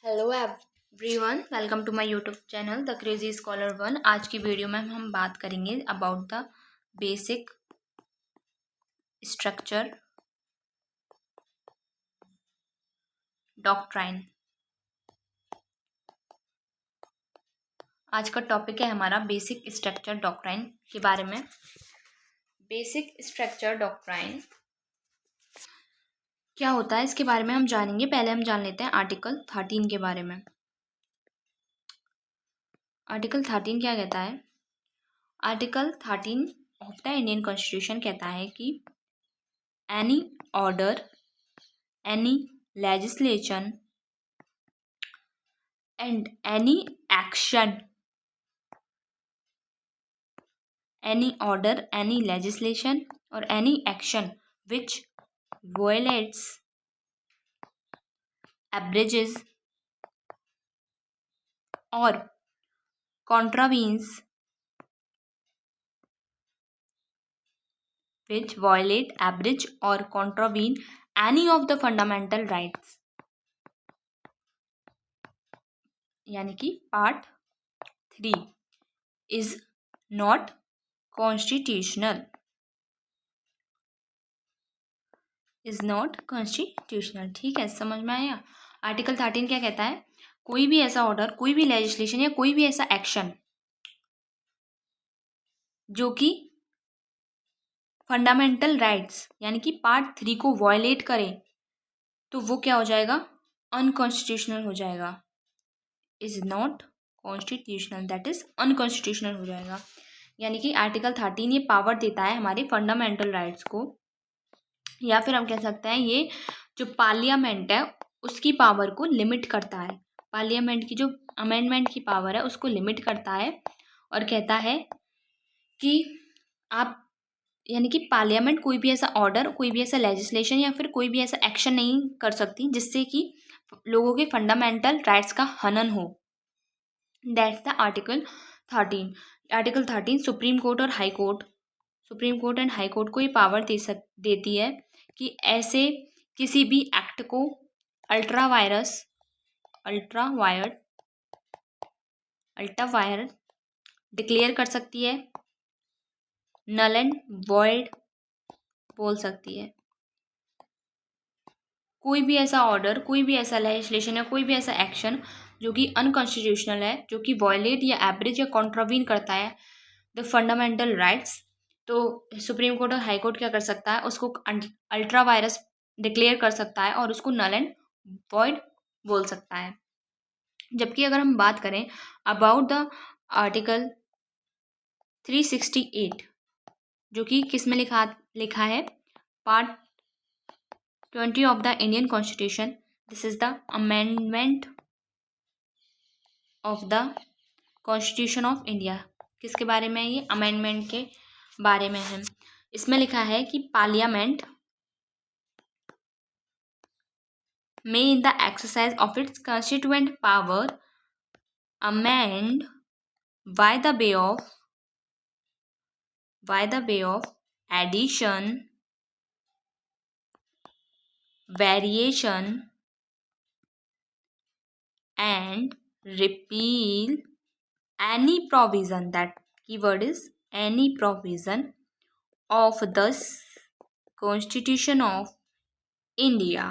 Hello everyone, welcome to my YouTube channel the crazy scholar one. आज की video में हम बात करेंगे about the basic structure doctrine. आज का टॉपिक है हमारा बेसिक स्ट्रक्चर डॉक्ट्राइन के बारे में। बेसिक स्ट्रक्चर डॉक्ट्राइन क्या होता है इसके बारे में हम जानेंगे। पहले हम जान लेते हैं आर्टिकल 13 के बारे में। आर्टिकल 13 क्या कहता है? Article 13 of the Indian constitution कहता है कि any order, any legislation and any action, any order, any legislation or any action which violates, abridges or contravenes, which violate, abridge or contravene any of the fundamental rights, यानी कि part 3 is not constitutional, is not constitutional. ठीक है, समझ में आया। Article 13 क्या कहता है? कोई भी ऐसा ऑर्डर, कोई भी लेजिस्लेशन या कोई भी ऐसा एक्शन जो कि फंडामेंटल राइट्स यानी कि पार्ट 3 को वायलेट करे तो वो क्या हो जाएगा? अनकॉन्स्टिट्यूशनल हो जाएगा। Is not constitutional, that is unconstitutional हो जाएगा। यानी कि आर्टिकल 13 ये पावर देता है हमारे फंडामेंटल राइट्स को, या फिर हम कह सकते हैं ये जो पार्लियामेंट है उसकी पावर को लिमिट करता है। पार्लियामेंट की जो अमेंडमेंट की पावर है उसको लिमिट करता है और कहता है कि आप, यानी कि पार्लियामेंट कोई भी ऐसा ऑर्डर, कोई भी ऐसा लेजिस्लेशन या फिर कोई भी ऐसा एक्शन नहीं कर सकती जिससे कि लोगों के फंडामेंटल राइट्स का हनन हो। That's the article 13। Article 13 supreme court और high court, supreme court and high court को ये पावर देती है कि ऐसे किसी भी एक्ट को अल्ट्रा वायर डिक्लेयर कर सकती है, नल एंड वॉइड बोल सकती है। कोई भी ऐसा ऑर्डर, कोई भी ऐसा लेजिस्लेशन या कोई भी ऐसा एक्शन जो कि अनकॉन्स्टिट्यूशनल है, जो कि वॉयलेट या एब्रिज या कॉन्ट्रावीन करता है द फंडामेंटल राइट्स, तो सुप्रीम कोर्ट और हाई कोर्ट क्या कर सकता है? उसको अल्ट्रा वायरस डिक्लेयर कर सकता है और उसको नल एंड वॉइड बोल सकता है। जबकि अगर हम बात करें अबाउट द आर्टिकल 368 जो कि किस में लिखा है? Part 20 of the Indian Constitution. This is the amendment of the Constitution of India. किसके बारे में है ये? अमेंडमेंट के बारे में है। इसमें लिखा है कि parliament may in the exercise of its constituent power amend by the way of addition, variation and repeal any provision, that keyword is any provision, of the Constitution of India.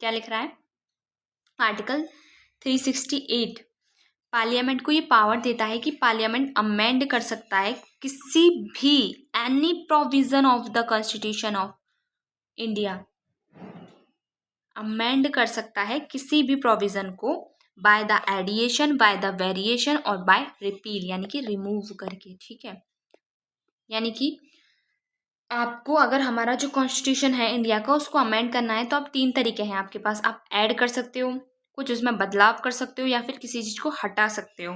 क्या लिख रहा है? आर्टिकल 368 पार्लियामेंट को ये power देता है कि parliament amend कर सकता है किसी भी any provision of the constitution of India, amend कर सकता है किसी भी प्रोविजन को by the addition, by the variation और बाय रिपील यानी कि रिमूव करके। ठीक है, यानी कि आपको अगर हमारा जो कॉन्स्टिट्यूशन है इंडिया का उसको अमेंड करना है तो आप 3 तरीके हैं आपके पास। आप ऐड कर सकते हो, कुछ उसमें बदलाव कर सकते हो, या फिर किसी चीज़ को हटा सकते हो।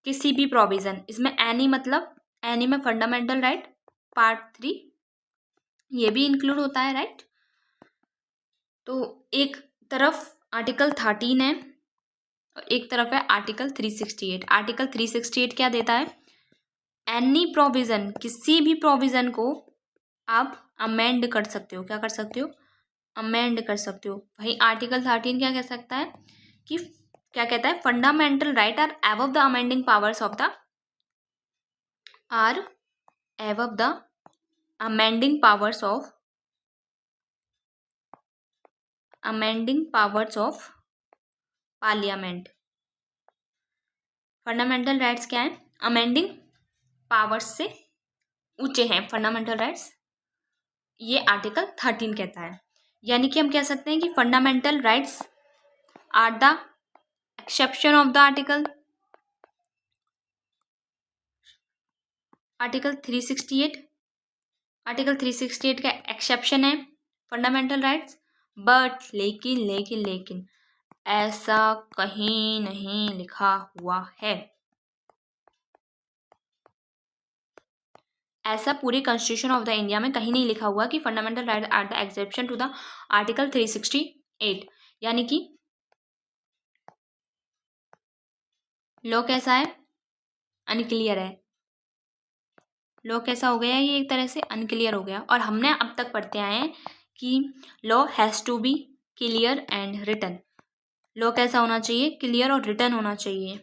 किसी भी प्रोविज़न, इसमें एनी मतलब एनी में फंडामेंटल राइट पार्ट 3 ये भी इंक्लूड होता है, राइट। तो एक तरफ आर्टिकल 13 है और एक तरफ है आर्टिकल 368। आर्टिकल 368 क्या देता है? एनी प्रोविज़न, किसी भी प्रोविज़न को आप अमेंड कर सकते हो। क्या कर सकते हो? अमेंड कर सकते हो। वही आर्टिकल 13 क्या कह सकता है कि क्या कहता है, fundamental right are above the amending powers of the are above the amending powers of parliament. Fundamental rights क्या है, अमेंडिंग पावर्स से ऊंचे हैं फंडामेंटल राइट्स, ये आर्टिकल 13 कहता है। यानी कि हम कह सकते हैं कि fundamental rights are the exception of the article 368। Article 368 का एक्सेप्शन है फंडामेंटल राइट्स, बट लेकिन ऐसा कहीं नहीं लिखा हुआ है, ऐसा पूरे कॉन्स्टिट्यूशन ऑफ द इंडिया में कहीं नहीं लिखा हुआ कि fundamental right are the exception to the article 368। यानी कि लॉ कैसा है, अनक्लियर है। लॉ कैसा हो गया, ये एक तरह से अनक्लियर हो गया। और हमने अब तक पढ़ते आए हैं कि law has to be clear and written. Law कैसा होना चाहिए, क्लियर और रिटन होना चाहिए,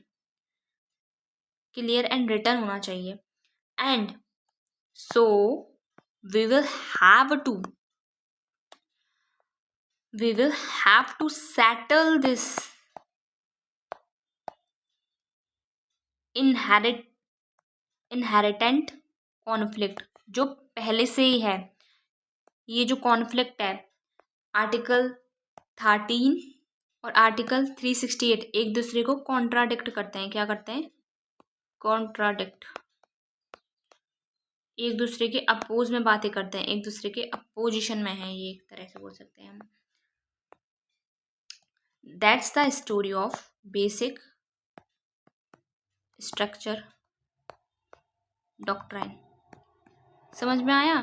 क्लियर एंड रिटन होना चाहिए। And so we will have to settle this inherent conflict जो पहले से ही है। ये जो कॉन्फ्लिक्ट है आर्टिकल 13 और आर्टिकल 368 एक दूसरे को कॉन्ट्राडिक्ट करते हैं। क्या करते हैं, कॉन्ट्राडिक्ट, एक दूसरे के अपोज में बातें करते हैं, एक दूसरे के अपोजिशन में है, ये एक तरह से बोल सकते हैं हम। That's the story of basic structure doctrine. समझ में आया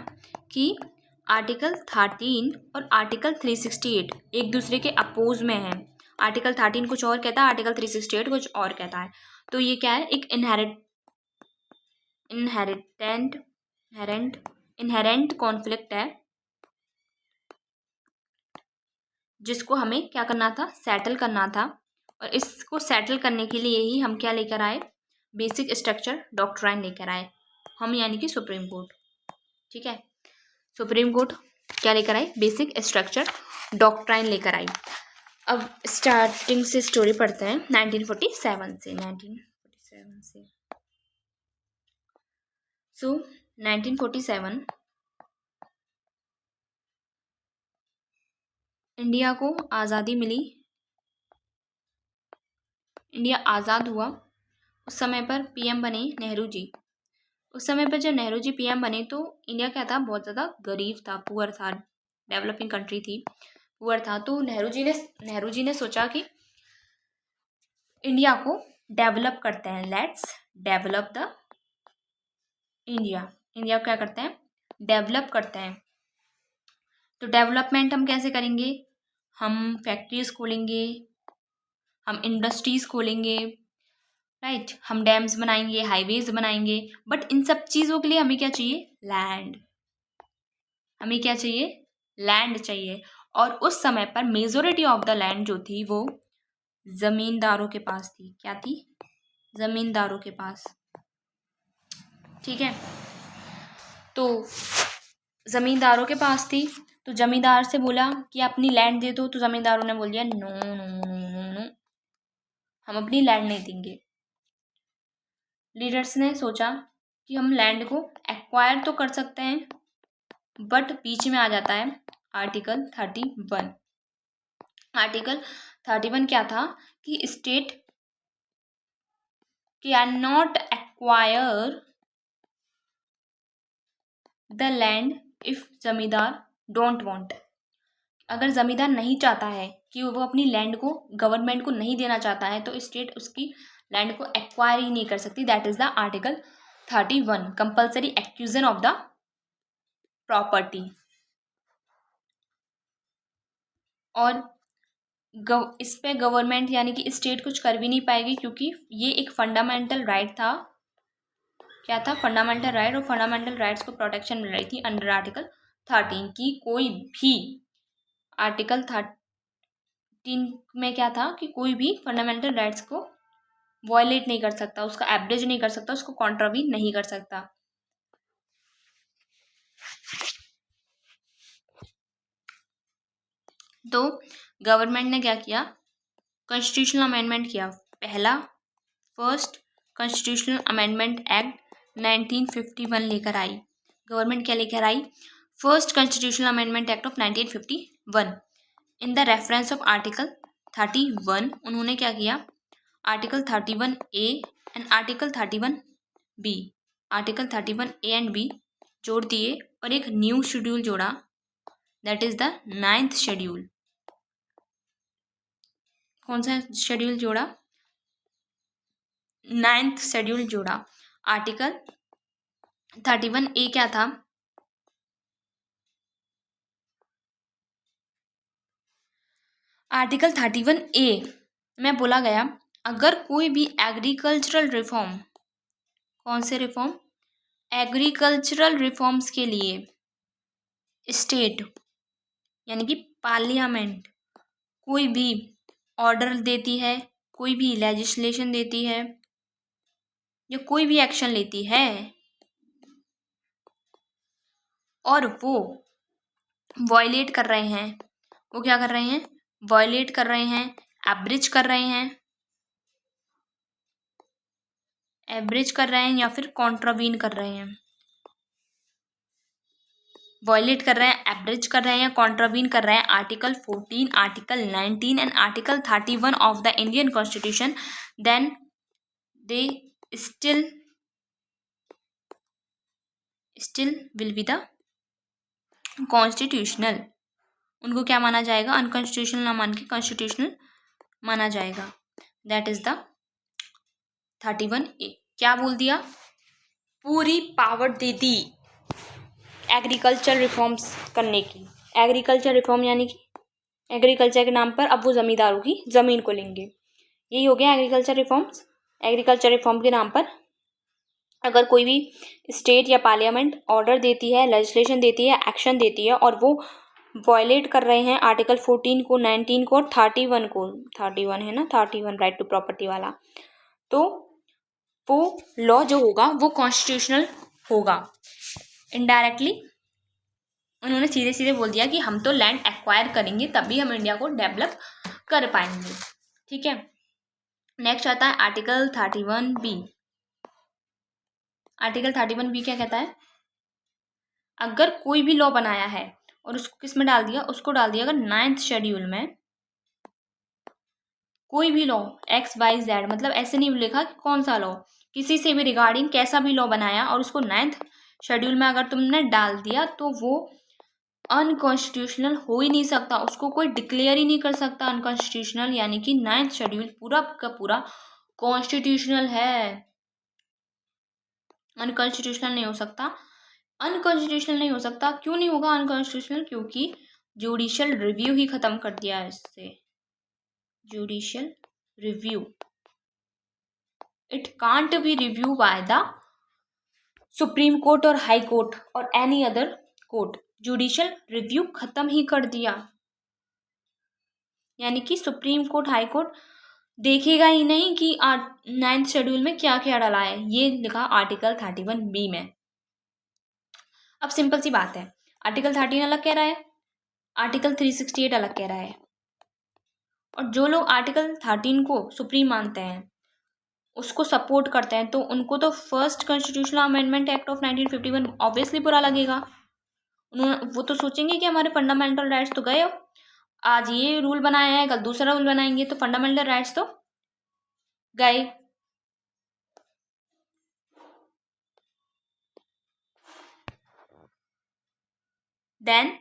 कि आर्टिकल 13 और आर्टिकल 368 एक दूसरे के अपोज में है। आर्टिकल 13 कुछ और कहता है, आर्टिकल 368 कुछ और कहता है। तो ये क्या है, एक इनहेरेंट कॉन्फ्लिक्ट है जिसको हमें क्या करना था, सेटल करना था। और इसको सेटल करने के लिए ही हम क्या लेकर आए, बेसिक स्ट्रक्चर डॉक्ट्राइन लेकर आए हम, यानी कि सुप्रीम कोर्ट। ठीक है, सुप्रीम कोर्ट क्या लेकर आई, बेसिक स्ट्रक्चर डॉक्ट्राइन लेकर आई। अब स्टार्टिंग से स्टोरी पढ़ते हैं 1947 से। 1947 इंडिया को आज़ादी मिली, इंडिया आज़ाद हुआ। उस समय पर पीएम बने नेहरू जी। उस समय पर जब नेहरू जी पीएम बने तो इंडिया क्या था, बहुत ज़्यादा गरीब था, पुअर था, डेवलपिंग कंट्री थी, पुअर था। तो नेहरू जी ने सोचा कि इंडिया को डेवलप करते हैं, let's develop the India. India क्या करते हैं, डेवलप करते हैं। तो डेवलपमेंट हम कैसे करेंगे, हम फैक्ट्रीज खोलेंगे, हम इंडस्ट्रीज खोलेंगे, राइट, हम डैम्स बनाएंगे, हाईवेज बनाएंगे। बट इन सब चीज़ों के लिए हमें क्या चाहिए, लैंड। हमें क्या चाहिए, लैंड चाहिए। और उस समय पर मेजोरिटी ऑफ द लैंड जो थी वो जमींदारों के पास थी। क्या थी, जमींदारों के पास। ठीक है, तो जमींदारों के पास थी। तो जमींदार से बोला कि अपनी लैंड दे दो, तो जमींदारों ने बोल दिया no no no no no, हम अपनी लैंड नहीं देंगे। लीडर्स ने सोचा कि हम लैंड को एक्वायर तो कर सकते हैं, बट बीच में आ जाता है आर्टिकल 31। आर्टिकल 31 क्या था कि state can not acquire the land if जमींदार डोंट वांट। अगर जमींदार नहीं चाहता है कि वो अपनी लैंड को गवर्नमेंट को नहीं देना चाहता है तो स्टेट उसकी लैंड को एक्वायर ही नहीं कर सकती। That is the article 31, compulsory acquisition of the property. और इस पे गवर्नमेंट यानी कि स्टेट कुछ कर भी नहीं पाएगी, क्योंकि ये एक फंडामेंटल राइट था। क्या था, फंडामेंटल राइट। और फंडामेंटल राइट्स को प्रोटेक्शन मिल रही थी अंडर आर्टिकल 13 की कोई भी आर्टिकल 13 में क्या था कि कोई भी फंडामेंटल राइट्स को वायलेट नहीं कर सकता, उसका एब्रेज नहीं कर सकता, उसको कॉन्ट्रावीन नहीं कर सकता। तो गवर्नमेंट ने क्या किया, कॉन्स्टिट्यूशनल अमेंडमेंट किया। पहला फर्स्ट कॉन्स्टिट्यूशनल अमेंडमेंट एक्ट 1951 लेकर आई। गवर्नमेंट क्या लेकर आई, first constitutional amendment act of 1951। In the reference of article 31 उन्होंने क्या किया, article 31A and article 31B, article 31A and B जोड़ दिए और एक न्यू शेड्यूल जोड़ा, that is the 9th schedule. कौन सा शेड्यूल जोड़ा, 9th शेड्यूल जोड़ा। आर्टिकल 31A क्या था, आर्टिकल 31A में बोला गया अगर कोई भी एग्रीकल्चरल रिफॉर्म, कौन से रिफॉर्म, एग्रीकल्चरल रिफॉर्म्स के लिए स्टेट यानी कि पार्लियामेंट कोई भी ऑर्डर देती है, कोई भी लेजिस्लेशन देती है या कोई भी एक्शन लेती है और वो वायलेट कर रहे हैं, वो क्या कर रहे हैं, वायलेट कर रहे हैं, एब्रिज कर रहे हैं, एब्रिज कर रहे हैं या फिर कॉन्ट्रावीन कर रहे हैं, वायलेट कर रहे हैं, एब्रिज कर रहे हैं या कॉन्ट्रावीन कर रहे हैं article 14, article 19 and article 31 of the Indian constitution, then they still will be the constitutional. उनको क्या माना जाएगा, अनकॉन्स्टिट्यूशनल ना मान के कॉन्स्टिट्यूशनल माना जाएगा। That is the 31A। क्या बोल दिया, पूरी पावर दे दी एग्रीकल्चर रिफॉर्म्स करने की। एग्रीकल्चर रिफॉर्म यानी कि एग्रीकल्चर के नाम पर अब वो जमींदारों की ज़मीन को लेंगे, यही हो गया एग्रीकल्चर रिफॉर्म्स। एग्रीकल्चर रिफॉर्म के नाम पर अगर कोई भी स्टेट या पार्लियामेंट ऑर्डर देती है, लेजिस्लेशन देती है, एक्शन देती है और वो वायलेट कर रहे हैं आर्टिकल 14 को, 19 को और 31 को, 31 है ना, 31 राइट टू प्रॉपर्टी वाला, तो वो लॉ जो होगा वो कॉन्स्टिट्यूशनल होगा। इनडायरेक्टली उन्होंने सीधे सीधे बोल दिया कि हम तो लैंड एक्वायर करेंगे तभी हम इंडिया को डेवलप कर पाएंगे। ठीक है, नेक्स्ट आता है आर्टिकल 31B। आर्टिकल 31B क्या कहता है, अगर कोई भी लॉ बनाया है और उसको किस में डाल दिया, उसको डाल दिया अगर 9th शेड्यूल में, कोई भी लॉ XYZ, मतलब ऐसे नहीं लिखा कि कौन सा लॉ, किसी से भी रिगार्डिंग कैसा भी लॉ बनाया और उसको 9th शेड्यूल में अगर तुमने डाल दिया तो वो अनकॉन्स्टिट्यूशनल हो ही नहीं सकता, उसको कोई डिक्लेयर ही नहीं कर सकता अनकॉन्स्टिट्यूशनल। यानी कि 9th शेड्यूल पूरा का पूरा कॉन्स्टिट्यूशनल है, अनकॉन्स्टिट्यूशनल नहीं हो सकता। अनकॉन्स्टिट्यूशनल नहीं हो सकता, क्यों नहीं होगा अनकॉन्स्टिट्यूशनल, क्योंकि जुडिशियल रिव्यू ही खत्म कर दिया है इससे। Judicial review, it can't be review by the supreme court और हाई कोर्ट और any other court, judicial review खत्म ही कर दिया। यानी कि सुप्रीम कोर्ट, हाई कोर्ट देखेगा ही नहीं कि 9th शेड्यूल में क्या क्या डाला है, ये लिखा आर्टिकल 31B में। अब सिंपल सी बात है, आर्टिकल 13 अलग कह रहा है, आर्टिकल 368 अलग कह रहा है, और जो लोग आर्टिकल 13 को सुप्रीम मानते हैं, उसको सपोर्ट करते हैं, तो उनको तो first constitutional amendment act of 1951 obviously बुरा लगेगा। वो तो सोचेंगे कि हमारे फंडामेंटल राइट्स तो गए हो, आज ये रूल बनाया है कल दूसरा रूल बनाएंगे, तो फंडामेंटल राइट्स तो गए। Then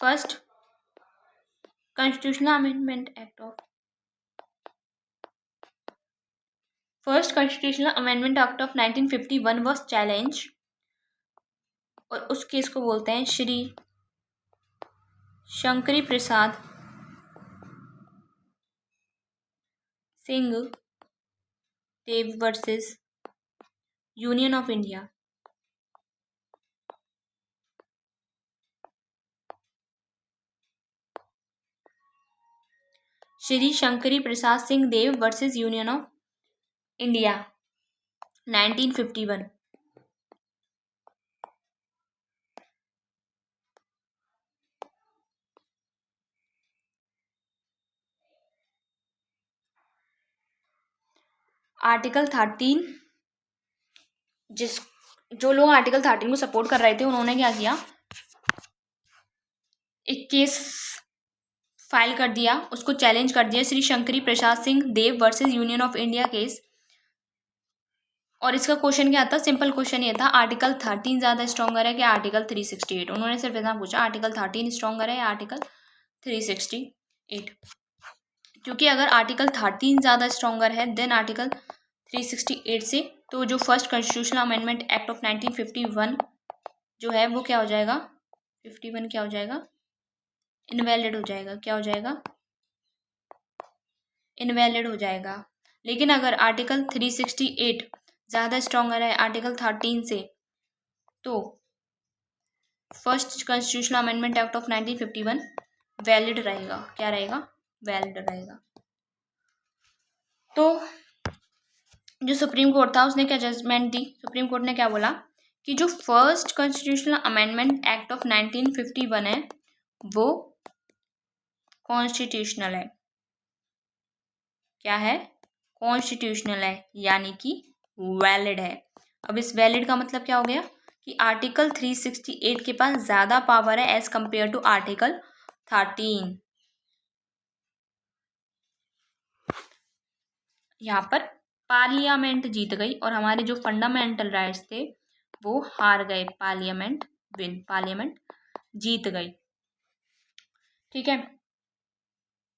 first constitutional amendment act of first constitutional amendment act of 1951 was challenge, और उस केस को बोलते हैं Shri Shankari Prasad Singh Deo versus union of India. Shri Shankari Prasad Singh Deo versus union of India 1951। Article 13, जो लोग आर्टिकल 13 को सपोर्ट कर रहे थे उन्होंने क्या किया, एक केस फाइल कर दिया, उसको चैलेंज कर दिया, Shri Shankari Prasad Singh Deo versus union of India case. और इसका क्वेश्चन क्या था, सिंपल क्वेश्चन ये था, आर्टिकल 13 ज़्यादा स्ट्रॉन्गर है कि आर्टिकल 368। उन्होंने सिर्फ इतना पूछा, आर्टिकल 13 स्ट्रॉन्गर है या आर्टिकल 368। क्योंकि अगर आर्टिकल 13 ज़्यादा स्ट्रॉन्गर है देन आर्टिकल 368 से, तो जो first constitutional amendment act of 1951 जो है वो क्या हो जाएगा, 51 क्या हो जाएगा, इनवैलिड हो जाएगा। क्या हो जाएगा, इनवैलिड हो जाएगा। लेकिन अगर आर्टिकल 368 ज़्यादा स्ट्रॉन्गर है आर्टिकल 13 से, तो first constitutional amendment act of 1951 valid रहेगा। क्या रहेगा, वैलिड रहेगा। तो जो सुप्रीम कोर्ट था उसने क्या जजमेंट दी, सुप्रीम कोर्ट ने क्या बोला कि जो first constitutional amendment act of 1951 है वो कॉन्स्टिट्यूशनल है। क्या है, कॉन्स्टिट्यूशनल है, यानी कि वैलिड है। अब इस वैलिड का मतलब क्या हो गया कि आर्टिकल 368 के पास ज़्यादा पावर है एज कंपेयर टू आर्टिकल 13। यहाँ पर पार्लियामेंट जीत गई और हमारे जो फंडामेंटल राइट्स थे वो हार गए। पार्लियामेंट जीत गई। ठीक है,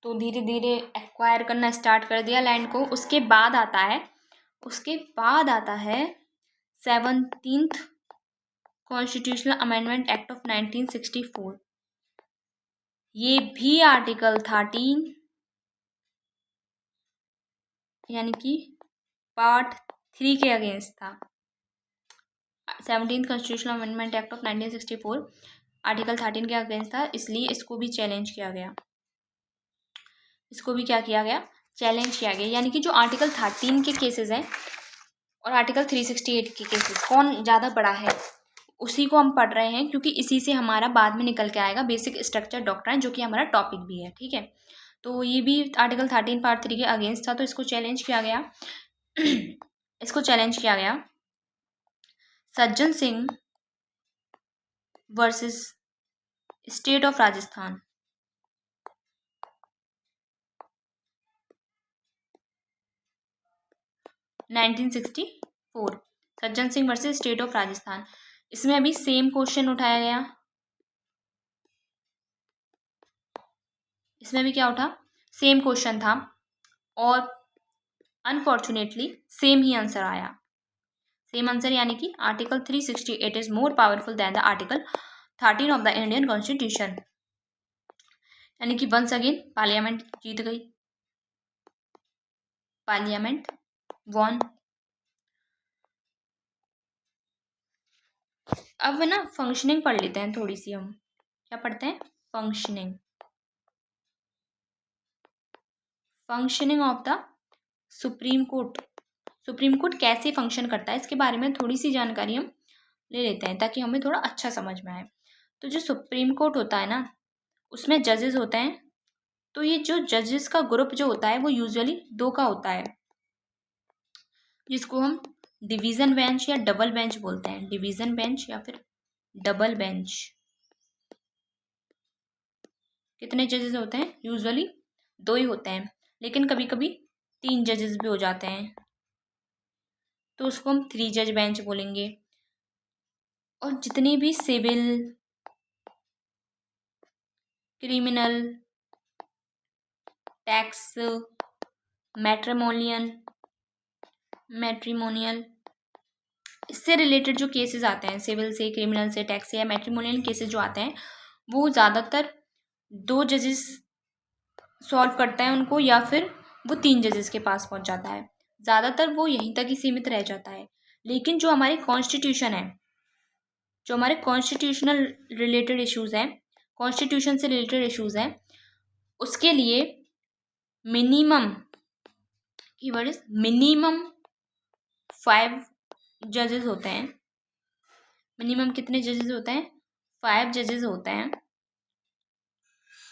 तो धीरे धीरे एक्वायर करना स्टार्ट कर दिया लैंड को। उसके बाद आता है 17th constitutional amendment act of 1964। ये भी आर्टिकल 13 यानी कि पार्ट 3 के अगेंस्ट था। 17th constitutional amendment act of 1964 article 13 के अगेंस्ट था, इसलिए इसको भी चैलेंज किया गया। इसको भी क्या किया गया, चैलेंज किया गया। यानी कि जो आर्टिकल 13 के केसेस हैं और आर्टिकल 368 के केसेस, कौन ज़्यादा बड़ा है उसी को हम पढ़ रहे हैं, क्योंकि इसी से हमारा बाद में निकल के आएगा बेसिक स्ट्रक्चर डॉक्ट्राइन, जो कि हमारा टॉपिक भी है। ठीक है, तो ये भी आर्टिकल 13 पार्ट 3 के अगेंस्ट था, तो इसको चैलेंज किया गया। इसको चैलेंज किया गया Sajjan Singh versus state of Rajasthan. Nineteen 1964 Sajjan Singh versus state of Rajasthan. इसमें अभी सेम क्वेश्चन उठाया गया। इसमें भी क्या उठा, सेम क्वेश्चन था और अनफॉर्चुनेटली सेम ही आंसर आया। सेम आंसर यानी कि article 368 is more powerful then the article 13 of the Indian constitution. यानी कि वंस अगेन पार्लियामेंट जीत गई, पार्लियामेंट वॉन। अब ना फंक्शनिंग पढ़ लेते हैं थोड़ी सी। हम क्या पढ़ते हैं, functioning. Functioning of the supreme court. Supreme court कैसे फंक्शन करता है इसके बारे में थोड़ी सी जानकारी हम ले लेते हैं ताकि हमें थोड़ा अच्छा समझ में आए। तो जो सुप्रीम कोर्ट होता है ना, उसमें जजेस होते हैं। तो ये जो जजेस का ग्रुप जो होता है वो यूजुअली 2 का होता है, जिसको हम डिवीज़न बेंच या डबल बेंच बोलते हैं। डिवीज़न बेंच या फिर डबल बेंच। कितने जजेस होते हैं, यूजुअली 2 ही होते हैं, लेकिन कभी कभी 3 जजेस भी हो जाते हैं, तो उसको हम 3 जज बेंच बोलेंगे। और जितनी भी सिविल, क्रिमिनल, टैक्स, मैट्रिमोनियल इससे रिलेटेड जो केसेस आते हैं, सिविल से, क्रिमिनल से, टैक्स से या मैट्रिमोनियल केसेस जो आते हैं, वो ज़्यादातर 2 जजेस सॉल्व करता है उनको, या फिर वो 3 जजेस के पास पहुंच जाता है। ज़्यादातर वो यहीं तक ही सीमित रह जाता है। लेकिन जो हमारी कॉन्स्टिट्यूशन है, जो हमारे कॉन्स्टिट्यूशनल रिलेटेड इश्यूज़ हैं, कॉन्स्टिट्यूशन से रिलेटेड इश्यूज़ हैं, उसके लिए मिनिमम, कीवर्ड इज मिनिमम 5 जजेस होते हैं। मिनिमम कितने जजेस होते हैं? 5 जजेस होते हैं।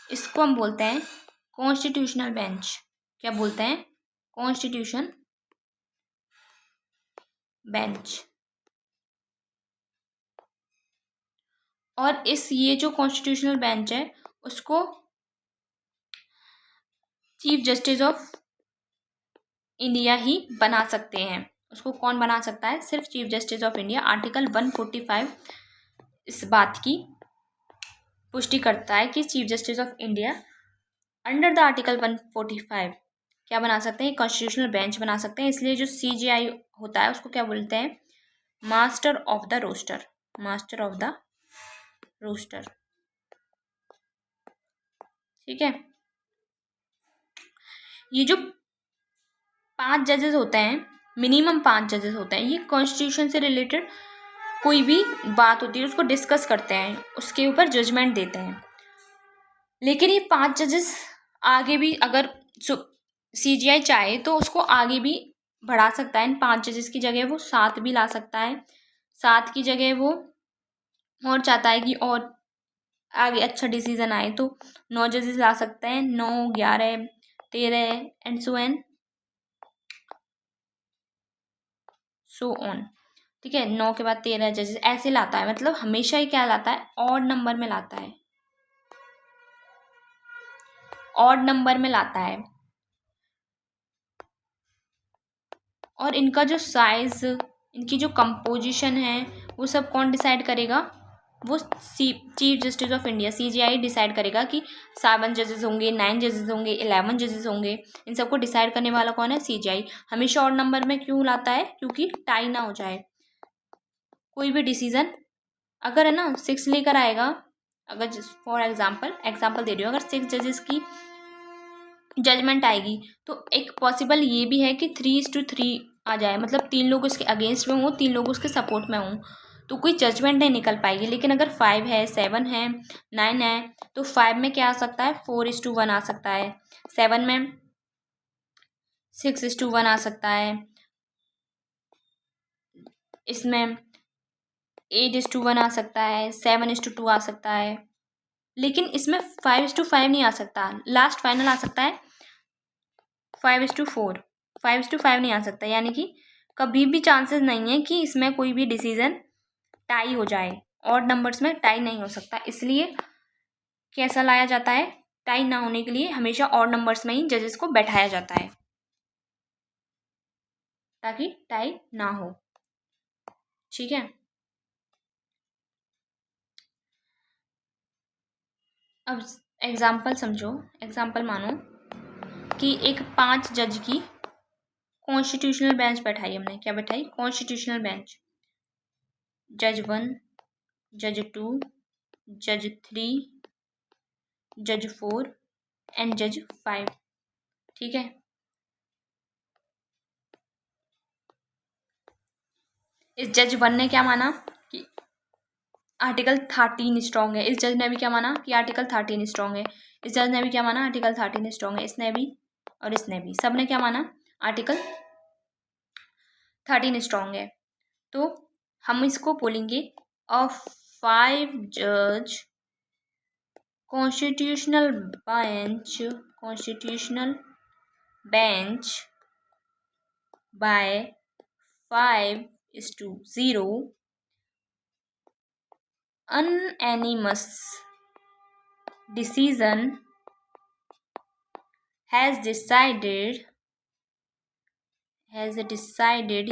इसको हम बोलते हैं कॉन्स्टिट्यूशनल बेंच। क्या बोलते हैं? Constitution bench. और ये जो कॉन्स्टिट्यूशनल बेंच है उसको चीफ जस्टिस ऑफ इंडिया ही बना सकते हैं। उसको कौन बना सकता है? सिर्फ chief justice of India. Article 145 इस बात की पुष्टि करता है कि chief justice of India under the article 145 क्या बना सकते हैं? कॉन्स्टिट्यूशनल बेंच बना सकते हैं। इसलिए जो CJI होता है उसको क्या बोलते हैं? Master of the roster. Master of the roster, ठीक है। ये जो 5 जजेस होते हैं, मिनिमम 5 जजेस होते हैं, ये कॉन्स्टिट्यूशन से रिलेटेड कोई भी बात होती है उसको डिस्कस करते हैं, उसके ऊपर जजमेंट देते हैं। लेकिन ये 5 जजेस आगे भी अगर CJI चाहे तो उसको आगे भी बढ़ा सकता है। इन 5 जजेस की जगह वो 7 भी ला सकता है। 7 की जगह वो और चाहता है कि और आगे अच्छा डिसीजन आए तो 9 जजेस ला सकते हैं। 9, 11, 13 एंड सो ऑन, ठीक है। 9 के बाद 13 जजेस ऐसे लाता है। मतलब हमेशा ही क्या लाता है? ऑड नंबर में लाता है। ऑड नंबर में लाता है। और इनका जो साइज, इनकी जो कंपोजिशन है वो सब कौन डिसाइड करेगा? वो chief justice of India CJI decide करेगा कि 7 जजेस होंगे, 9 जजेस होंगे, 11 जजेस होंगे। इन सबको डिसाइड करने वाला कौन है? CJI। हमेशा ऑड नंबर में क्यों लाता है? क्योंकि टाई ना हो जाए। कोई भी डिसीजन अगर है ना 6 लेकर आएगा, अगर फॉर एग्जाम्पल दे रही हूँ, अगर 6 जजेस की जजमेंट आएगी तो एक पॉसिबल ये भी है कि 3:3 आ जाए। मतलब 3 लोग उसके अगेंस्ट में हों, 3 लोग उसके सपोर्ट में हों, तो कोई जजमेंट नहीं निकल पाएगी। लेकिन अगर 5 है, 7 है, 9 है तो 5 में क्या आ सकता है? 4:1 आ सकता है। 7 में 6:1 आ सकता है। इसमें 8:1 आ सकता है। 7:2 आ सकता है। लेकिन इसमें 5:5 नहीं आ सकता। लास्ट फाइनल आ सकता है 5:4। 5:5 नहीं आ सकता। यानी कि कभी भी चांसेस नहीं है कि इसमें कोई भी डिसीजन टाई हो जाए। ऑड नंबर्स में टाई नहीं हो सकता। इसलिए कैसा लाया जाता है? टाई ना होने के लिए हमेशा ऑड नंबर्स में ही जजेस को बैठाया जाता है ताकि टाई ना हो, ठीक है। अब एग्जाम्पल समझो। एग्जाम्पल मानो कि एक 5 जज की कॉन्स्टिट्यूशनल बेंच बैठाई हमने। क्या बैठाई? Constitutional bench. जज 1, जज 2, जज 3, जज 4 एंड जज 5, ठीक है। इस जज 1 ने क्या माना कि आर्टिकल 13 स्ट्रॉन्ग है। इस जज ने भी क्या माना कि आर्टिकल 13 स्ट्रॉन्ग है। इस जज ने भी क्या माना? आर्टिकल 13 स्ट्रॉन्ग है। इसने भी और इसने भी, सबने क्या माना? आर्टिकल 13 स्ट्रॉन्ग है। तो हम इसको बोलेंगे अ 5 जज constitutional bench by 5:0 unanimous decision has decided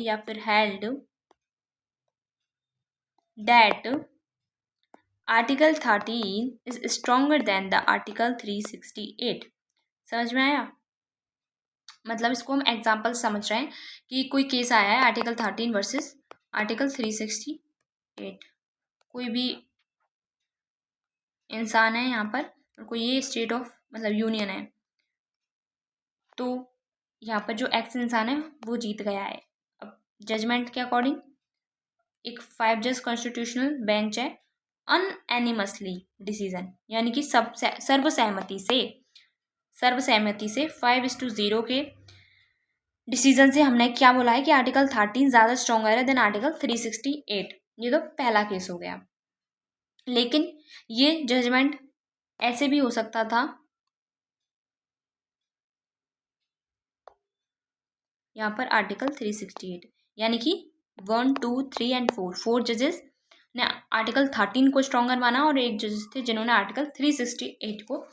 या फिर held that article 13 is stronger than the article 368। समझ में आया? मतलब इसको हम एग्जाम्पल समझ रहे हैं कि कोई केस आया है आर्टिकल 13 वर्सेस आर्टिकल 368। कोई भी इंसान है यहाँ पर और कोई ये स्टेट ऑफ मतलब यूनियन है, तो यहाँ पर जो एक्स इंसान है वो जीत गया है। अब जजमेंट के अकॉर्डिंग एक 5 जज कॉन्स्टिट्यूशनल बेंच है, अनएनिमसली डिसीजन यानी कि सब सर्वसहमति से सर्वसहमति से 5:0 के डिसीजन से हमने क्या बोला है कि आर्टिकल 13 ज़्यादा स्ट्रॉन्गर है देन आर्टिकल 368। ये तो पहला केस हो गया। लेकिन ये जजमेंट ऐसे भी हो सकता था, यहाँ पर आर्टिकल 368 यानी कि 1, 2, 3 एंड 4 जजेस ने आर्टिकल 13 को स्ट्रॉन्गर माना और एक जजेस थे जिन्होंने आर्टिकल 368 को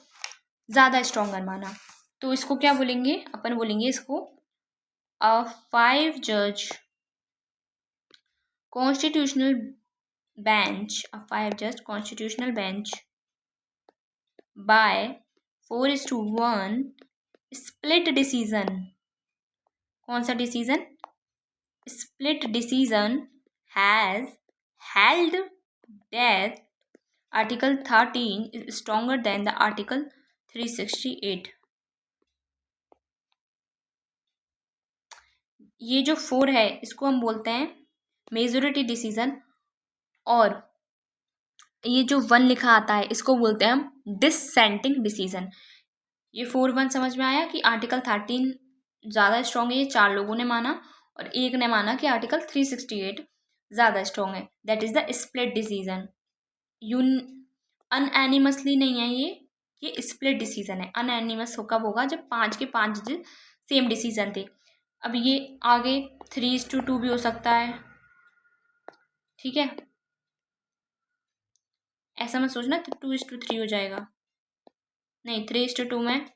ज़्यादा स्ट्रॉन्गर माना। तो इसको क्या बोलेंगे, अपन बोलेंगे इसको अ 5 जज कॉन्स्टिट्यूशनल बेंच, अ 5 जज constitutional bench by 4:1 split decision. कौन सा decision? Split decision has held that article 13 is stronger than the article 368। ये जो 4 है इसको हम बोलते हैं मेजोरिटी डिसीजन, और ये जो 1 लिखा आता है इसको बोलते हैं हम डिसेंटिंग डिसीजन। ये 4-1 समझ में आया कि आर्टिकल 13 ज़्यादा स्ट्रॉन्ग है, ये 4 लोगों ने माना, और एक ने माना कि आर्टिकल 368 ज़्यादा स्ट्रॉन्ग है, that is the split decision. Unanimously नहीं है ये स्प्लिट डिसीजन है। अनएनिमस कब होगा? जब 5 के 5 जज सेम डिसीजन थे। अब ये आगे 3:2 भी हो सकता है, ठीक है, ऐसा मत सोचना 2:3 हो जाएगा, नहीं 3:2 में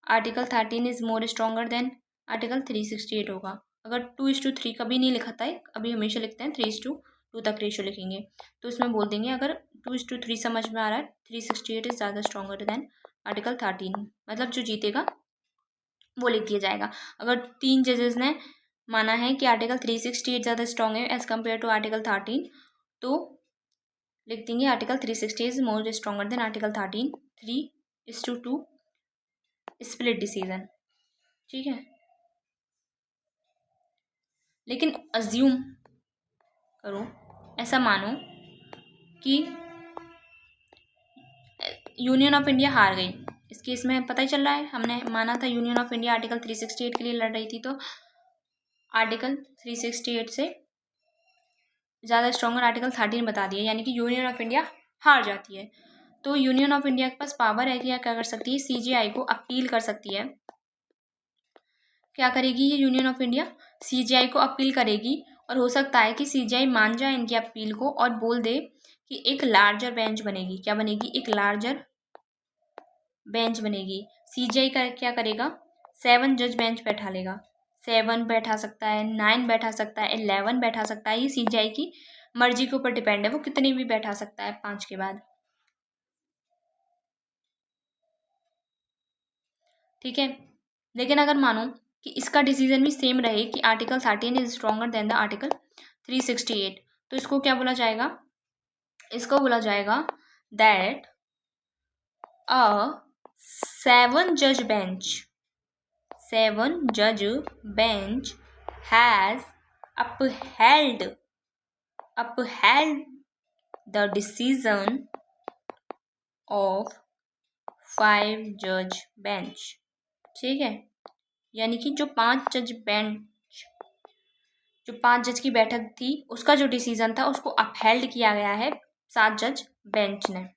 article 13 is more stronger then article 368 होगा। अगर 2:3 कभी नहीं लिखा था, अभी हमेशा लिखते हैं 3:2 तक रेशो लिखेंगे, तो इसमें बोल देंगे अगर 2:3 समझ में आ रहा है 368 इज ज़्यादा स्ट्रॉन्गर देन आर्टिकल 13, मतलब जो जीतेगा वो लिख दिया जाएगा। अगर 3 जजेस ने माना है कि आर्टिकल 368 ज़्यादा स्ट्रॉन्ग है एज़ कम्पेयर टू आर्टिकल 13, तो लिख देंगे article 368 is more stronger then article 13, 3:2 split decision, ठीक है। लेकिन अज्यूम करो, ऐसा मानो कि यूनियन ऑफ इंडिया हार गई इस केस में, पता ही चल रहा है, हमने माना था यूनियन ऑफ इंडिया आर्टिकल 368 के लिए लड़ रही थी, तो आर्टिकल 368 से ज़्यादा स्ट्रॉन्गर आर्टिकल 13 बता दिया, यानी कि यूनियन ऑफ इंडिया हार जाती है। तो यूनियन ऑफ इंडिया के पास पावर है कि क्या कर सकती है, सीजीआई को अपील कर सकती है। क्या करेगी ये यूनियन ऑफ इंडिया? सीजीआई को अपील करेगी, और हो सकता है कि सीजीआई मान जाए इनकी अपील को और बोल दे कि एक लार्जर बेंच बनेगी। क्या बनेगी? एक लार्जर बेंच बनेगी। सीजीआई क्या करेगा? 7 जज बेंच बैठा लेगा। 7 बैठा सकता है, 9 बैठा सकता है, 11 बैठा सकता है, ये सीजीआई की मर्जी के ऊपर डिपेंड है, वो कितनी भी बैठा सकता है 5 के बाद, ठीक है। लेकिन अगर मानो कि इसका डिसीजन भी सेम रहे कि article 13 is stronger than the article 368, तो इसको क्या बोला जाएगा? इसको बोला जाएगा दैट अ 7 जज bench has upheld the decision of 5 जज बेंच, ठीक है। यानी कि जो 5 जज की बैठक थी उसका जो डिसीजन था उसको अपहेल्ड किया गया है 7 जज बेंच ने,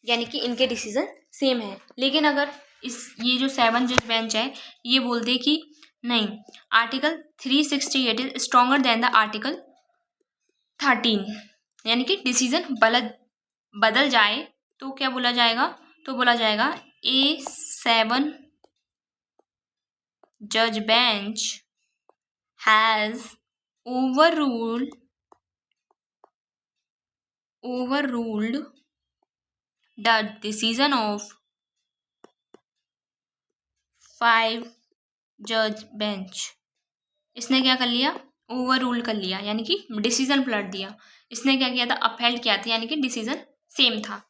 यानी कि इनके डिसीजन सेम है। लेकिन अगर ये जो 7 जज बेंच है ये बोल दे कि नहीं, article 368 is stronger than the article 13, यानी कि डिसीजन बदल जाए, तो क्या बोला जाएगा? तो बोला जाएगा ए 7 जज bench has overruled the decision of 5 जज बेंच। इसने क्या कर लिया? ओवर रूल कर लिया, यानी कि डिसीजन पलट दिया। इसने क्या किया था? अपहेल्ड किया था, यानी कि डिसीजन सेम था।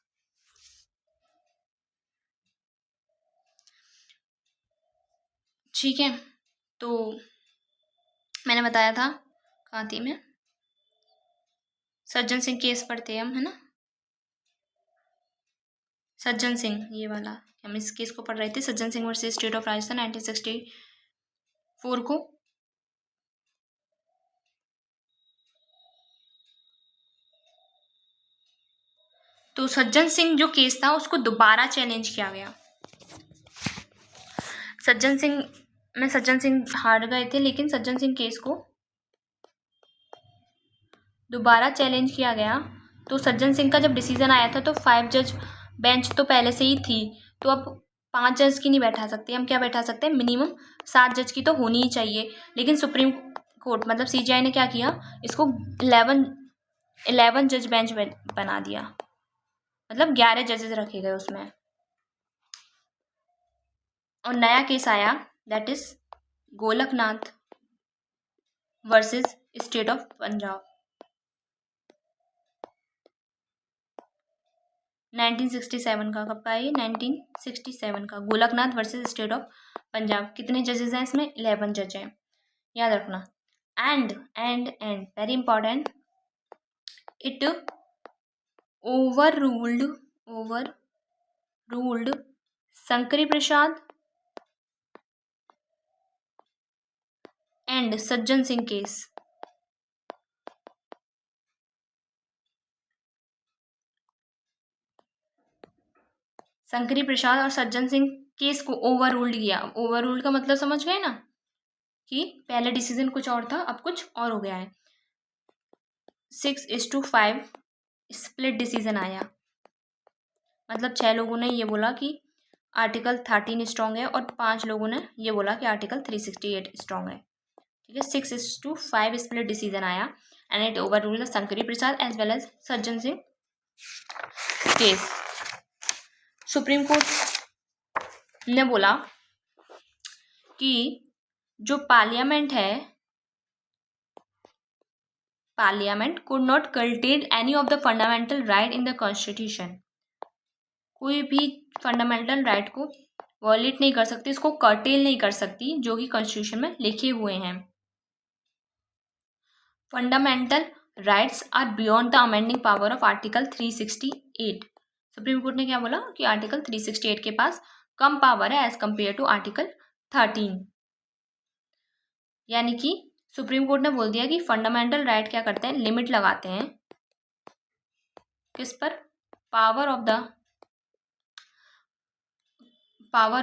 ठीक है, तो मैंने बताया था, कहाँ थी मैं? सज्जन सिंह केस पढ़ते हैं हम, है ना? सज्जन सिंह, ये वाला हम इस केस को पढ़ रहे थे, Sajjan Singh versus state of Rajasthan 1964 को। तो सज्जन सिंह जो केस था उसको दोबारा चैलेंज किया गया। सज्जन सिंह हार गए थे, लेकिन सज्जन सिंह केस को दोबारा चैलेंज किया गया। तो सज्जन सिंह का जब डिसीजन आया था तो 5 जज बेंच तो पहले से ही थी, तो अब 5 जज की नहीं बैठा सकते, हम क्या बैठा सकते हैं, मिनिमम 7 जज की तो होनी ही चाहिए। लेकिन सुप्रीम कोर्ट मतलब CJI ने क्या किया, इसको 11 जज बेंच बना दिया, मतलब 11 जजेस रखे गए उसमें। और नया केस आया, that is Golaknath versus state of Punjab 1967 का। कब का है ये, 1967 का। Golaknath versus state of Punjab. कितने जजेस हैं इसमें, 11 जज हैं, याद रखना। And very important, it overruled Shankari Prasad and Sajjan Singh case. Shankari प्रसाद और सज्जन सिंह केस को ओवर रूल्ड किया। ओवर रूल्ड का मतलब समझ गए ना, कि पहले डिसीजन कुछ और था, अब कुछ और हो गया है। 6:5 स्प्लिट डिसीजन आया, मतलब 6 लोगों ने ये बोला कि आर्टिकल 13 स्ट्रॉन्ग है और 5 लोगों ने ये बोला कि आर्टिकल 368 स्ट्रॉन्ग है। ठीक है, 6:5 स्प्लिट डिसीजन आया and it overruled Shankari Prasad as well as Sajjan Singh case. Supreme court ने बोला कि जो पार्लियामेंट है, parliament could not cartel any of the fundamental right in the constitution. कोई भी फंडामेंटल राइट को वॉयलेट नहीं कर सकती, इसको कर्टेल नहीं कर सकती, जो कि कॉन्स्टिट्यूशन में लिखे हुए हैं। Fundamental rights are beyond the amending power of article 368। Supreme court ने क्या बोला कि आर्टिकल 368 के पास कम पावर है एज कंपेयर टू आर्टिकल 13। यानी कि सुप्रीम कोर्ट ने बोल दिया कि फंडामेंटल राइट क्या करते हैं, लिमिट लगाते हैं किस पर, power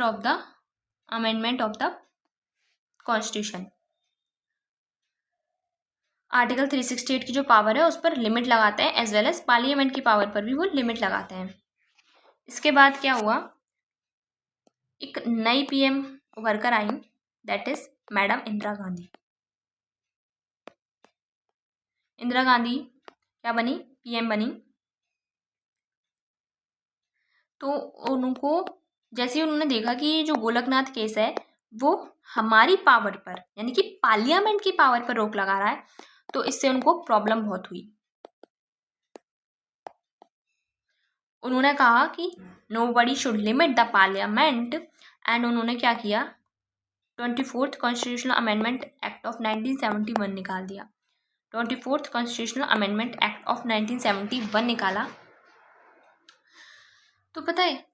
of the amendment of the constitution. Article 368 की जो पावर है उस पर लिमिट लगाते हैं, एज वेल एज पार्लियामेंट की पावर पर भी वो लिमिट लगाते हैं। इसके बाद क्या हुआ, एक नई PM उभर कर आई, that is madam Indira Gandhi. Indira Gandhi क्या बनी, PM बनी। तो उनको जैसे ही उन्होंने देखा कि ये जो गोलकनाथ केस है वो हमारी पावर पर यानी कि पार्लियामेंट की पावर पर रोक लगा रहा है, तो इससे उनको प्रॉब्लम बहुत हुई। उन्होंने कहा कि nobody should limit the parliament, and उन्होंने क्या किया, 24th constitutional amendment act of 1971 निकाल दिया। 24th constitutional amendment act of 1971 निकाला। तो पता है,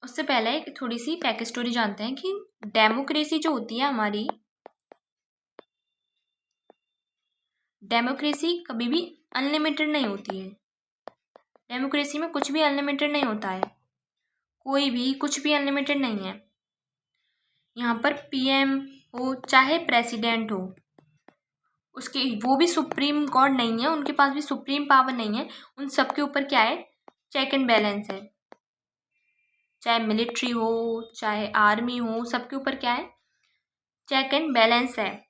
उससे पहले एक थोड़ी सी बैक स्टोरी जानते हैं कि डेमोक्रेसी जो होती है हमारी, डेमोक्रेसी कभी भी अनलिमिटेड नहीं होती है। डेमोक्रेसी में कुछ भी अनलिमिटेड नहीं होता है, कोई भी कुछ भी अनलिमिटेड नहीं है। यहाँ पर PM हो चाहे प्रेसिडेंट हो, उसके वो भी सुप्रीम गॉड नहीं है, उनके पास भी सुप्रीम पावर नहीं है। उन सबके ऊपर क्या है, चेक एंड बैलेंस है। चाहे मिलिट्री हो चाहे आर्मी हो, सबके ऊपर क्या है, चेक एंड बैलेंस है।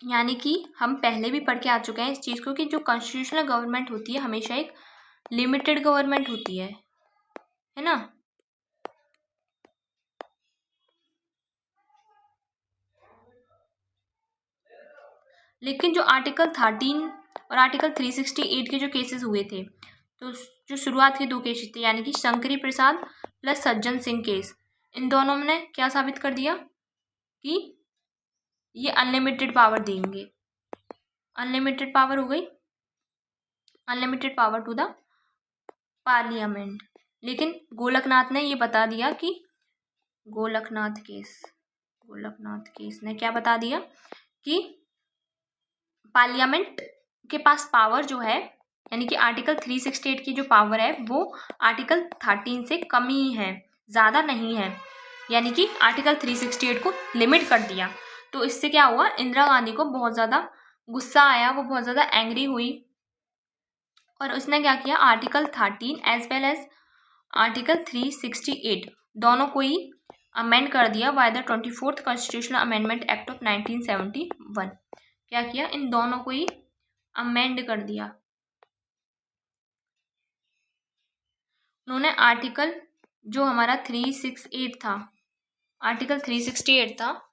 यानी कि हम पहले भी पढ़ के आ चुके हैं इस चीज़ को कि जो कॉन्स्टिट्यूशनल गवर्नमेंट होती है हमेशा एक लिमिटेड गवर्नमेंट होती है ना। लेकिन जो आर्टिकल 13 और आर्टिकल 368 के जो केसेस हुए थे, तो जो शुरुआत के 2 केसेस थे यानी कि शंकरी प्रसाद प्लस सज्जन सिंह केस, इन दोनों ने क्या साबित कर दिया कि ये अनलिमिटेड पावर देंगे। अनलिमिटेड पावर हो गई, unlimited power to the parliament, लेकिन गोलकनाथ ने ये बता दिया कि गोलकनाथ केस ने क्या बता दिया कि पार्लियामेंट के पास पावर जो है, यानी कि आर्टिकल 368 की जो पावर है वो आर्टिकल 13 से कम ही है, ज़्यादा नहीं है। यानी कि आर्टिकल 368 को लिमिट कर दिया। तो इससे क्या हुआ, इंदिरा गांधी को बहुत ज़्यादा गुस्सा आया, वो बहुत ज़्यादा एंग्री हुई और उसने क्या किया, article 13 as well as article 368 दोनों को ही अमेंड कर दिया by the 24th constitutional amendment act of 1971। क्या किया, इन दोनों को ही अमेंड कर दिया। उन्होंने आर्टिकल जो हमारा 368 था, आर्टिकल 368 था,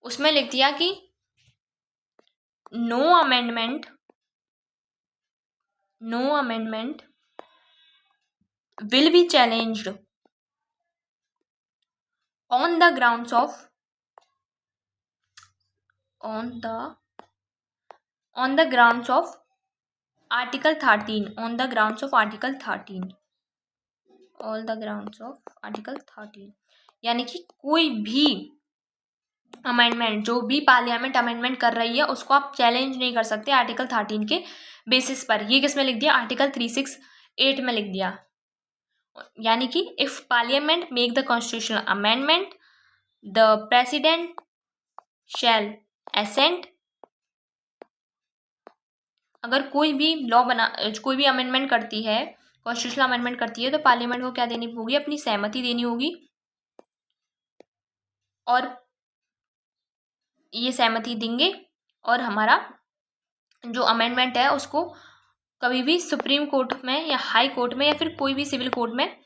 उसमें लिख दिया कि no amendment will be challenged on the grounds of article 13 on the grounds of article 13 all the grounds of article 13। यानी कि कोई भी अमेंडमेंट, जो भी पार्लियामेंट अमेंडमेंट कर रही है उसको आप चैलेंज नहीं कर सकते आर्टिकल 13 के बेसिस पर। ये किस में लिख दिया, आर्टिकल 368 में लिख दिया। यानी कि if parliament make the constitutional amendment the president shall assent. अगर कोई भी कोई भी अमेंडमेंट करती है, कॉन्स्टिट्यूशनल अमेंडमेंट करती है, तो पार्लियामेंट को क्या देनी होगी, अपनी सहमति देनी होगी। और ये सहमति देंगे और हमारा जो अमेंडमेंट है उसको कभी भी सुप्रीम कोर्ट में या हाई कोर्ट में या फिर कोई भी सिविल कोर्ट में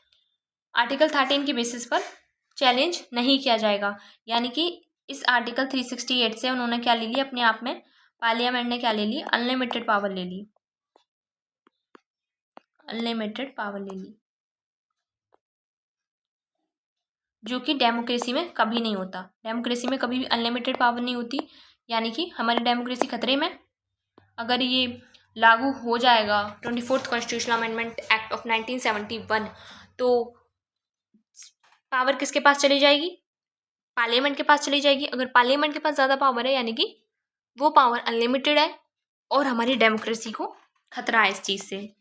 आर्टिकल 13 के बेसिस पर चैलेंज नहीं किया जाएगा। यानी कि इस आर्टिकल 368 से उन्होंने क्या ले लिया अपने आप में, पार्लियामेंट ने क्या ले ली, अनलिमिटेड पावर ले ली, जो कि डेमोक्रेसी में कभी नहीं होता। डेमोक्रेसी में कभी भी अनलिमिटेड पावर नहीं होती। यानी कि हमारी डेमोक्रेसी खतरे में। अगर ये लागू हो जाएगा 24th constitutional amendment act of 1971, तो पावर किसके पास चली जाएगी, पार्लियामेंट के पास चली जाएगी। अगर पार्लियामेंट के पास ज़्यादा पावर है यानी कि वो पावर अनलिमिटेड है और हमारी डेमोक्रेसी को खतरा है इस चीज़ से।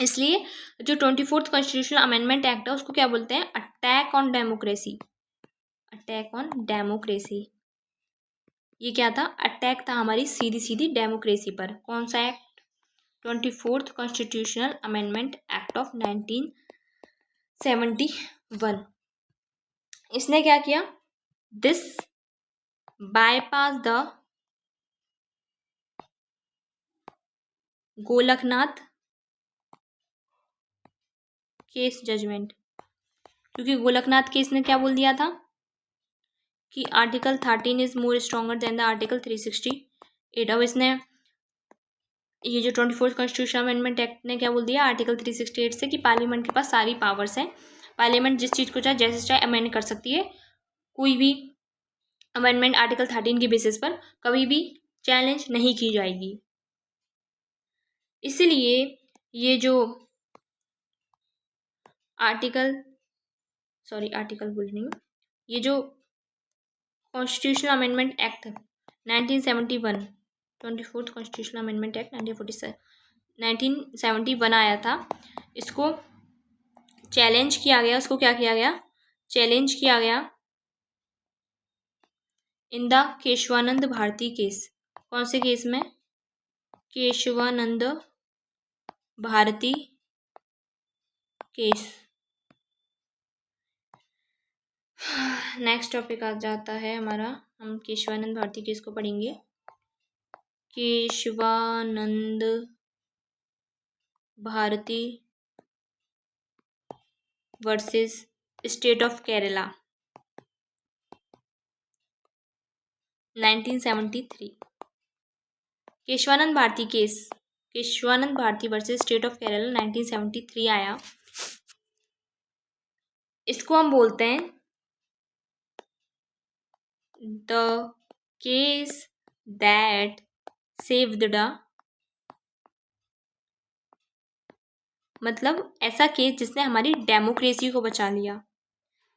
इसलिए जो 24th कॉन्स्टिट्यूशनल अमेंडमेंट एक्ट है उसको क्या बोलते हैं, अटैक ऑन डेमोक्रेसी। ये क्या था, अटैक था हमारी सीधी सीधी डेमोक्रेसी पर। कौन सा act, 24th constitutional amendment act of 1971। इसने क्या किया, this bypass the Golaknath case judgement. क्योंकि गोलकनाथ केस ने क्या बोल दिया था कि article 13 is more stronger than the article 368। अब इसने ये जो 24th कॉन्स्टिट्यूशन अमेंडमेंट एक्ट ने क्या बोल दिया आर्टिकल 368 से, कि पार्लियामेंट के पास सारी पावर्स हैं, पार्लियामेंट जिस चीज़ को चाहे जैसे चाहे अमेंड कर सकती है। कोई भी अमेंडमेंट आर्टिकल 13 के बेसिस पर कभी भी चैलेंज नहीं की जाएगी। इसलिए ये जो ये जो constitutional amendment act 1971, 24th constitutional amendment act 1971 आया था, इसको चैलेंज किया गया। उसको क्या किया गया, चैलेंज किया गया in the Keshavananda Bharati case. कौन से केस में, Keshavananda Bharati case. Next topic आ जाता है हमारा, हम केशवानंद भारती केस को पढ़ेंगे। Keshavananda Bharati versus state of Kerala 1973। Keshavananda Bharati case, Keshavananda Bharati versus state of Kerala 1973 आया। इसको हम बोलते हैं the case that saved the मतलब ऐसा केस जिसने हमारी डेमोक्रेसी को बचा लिया।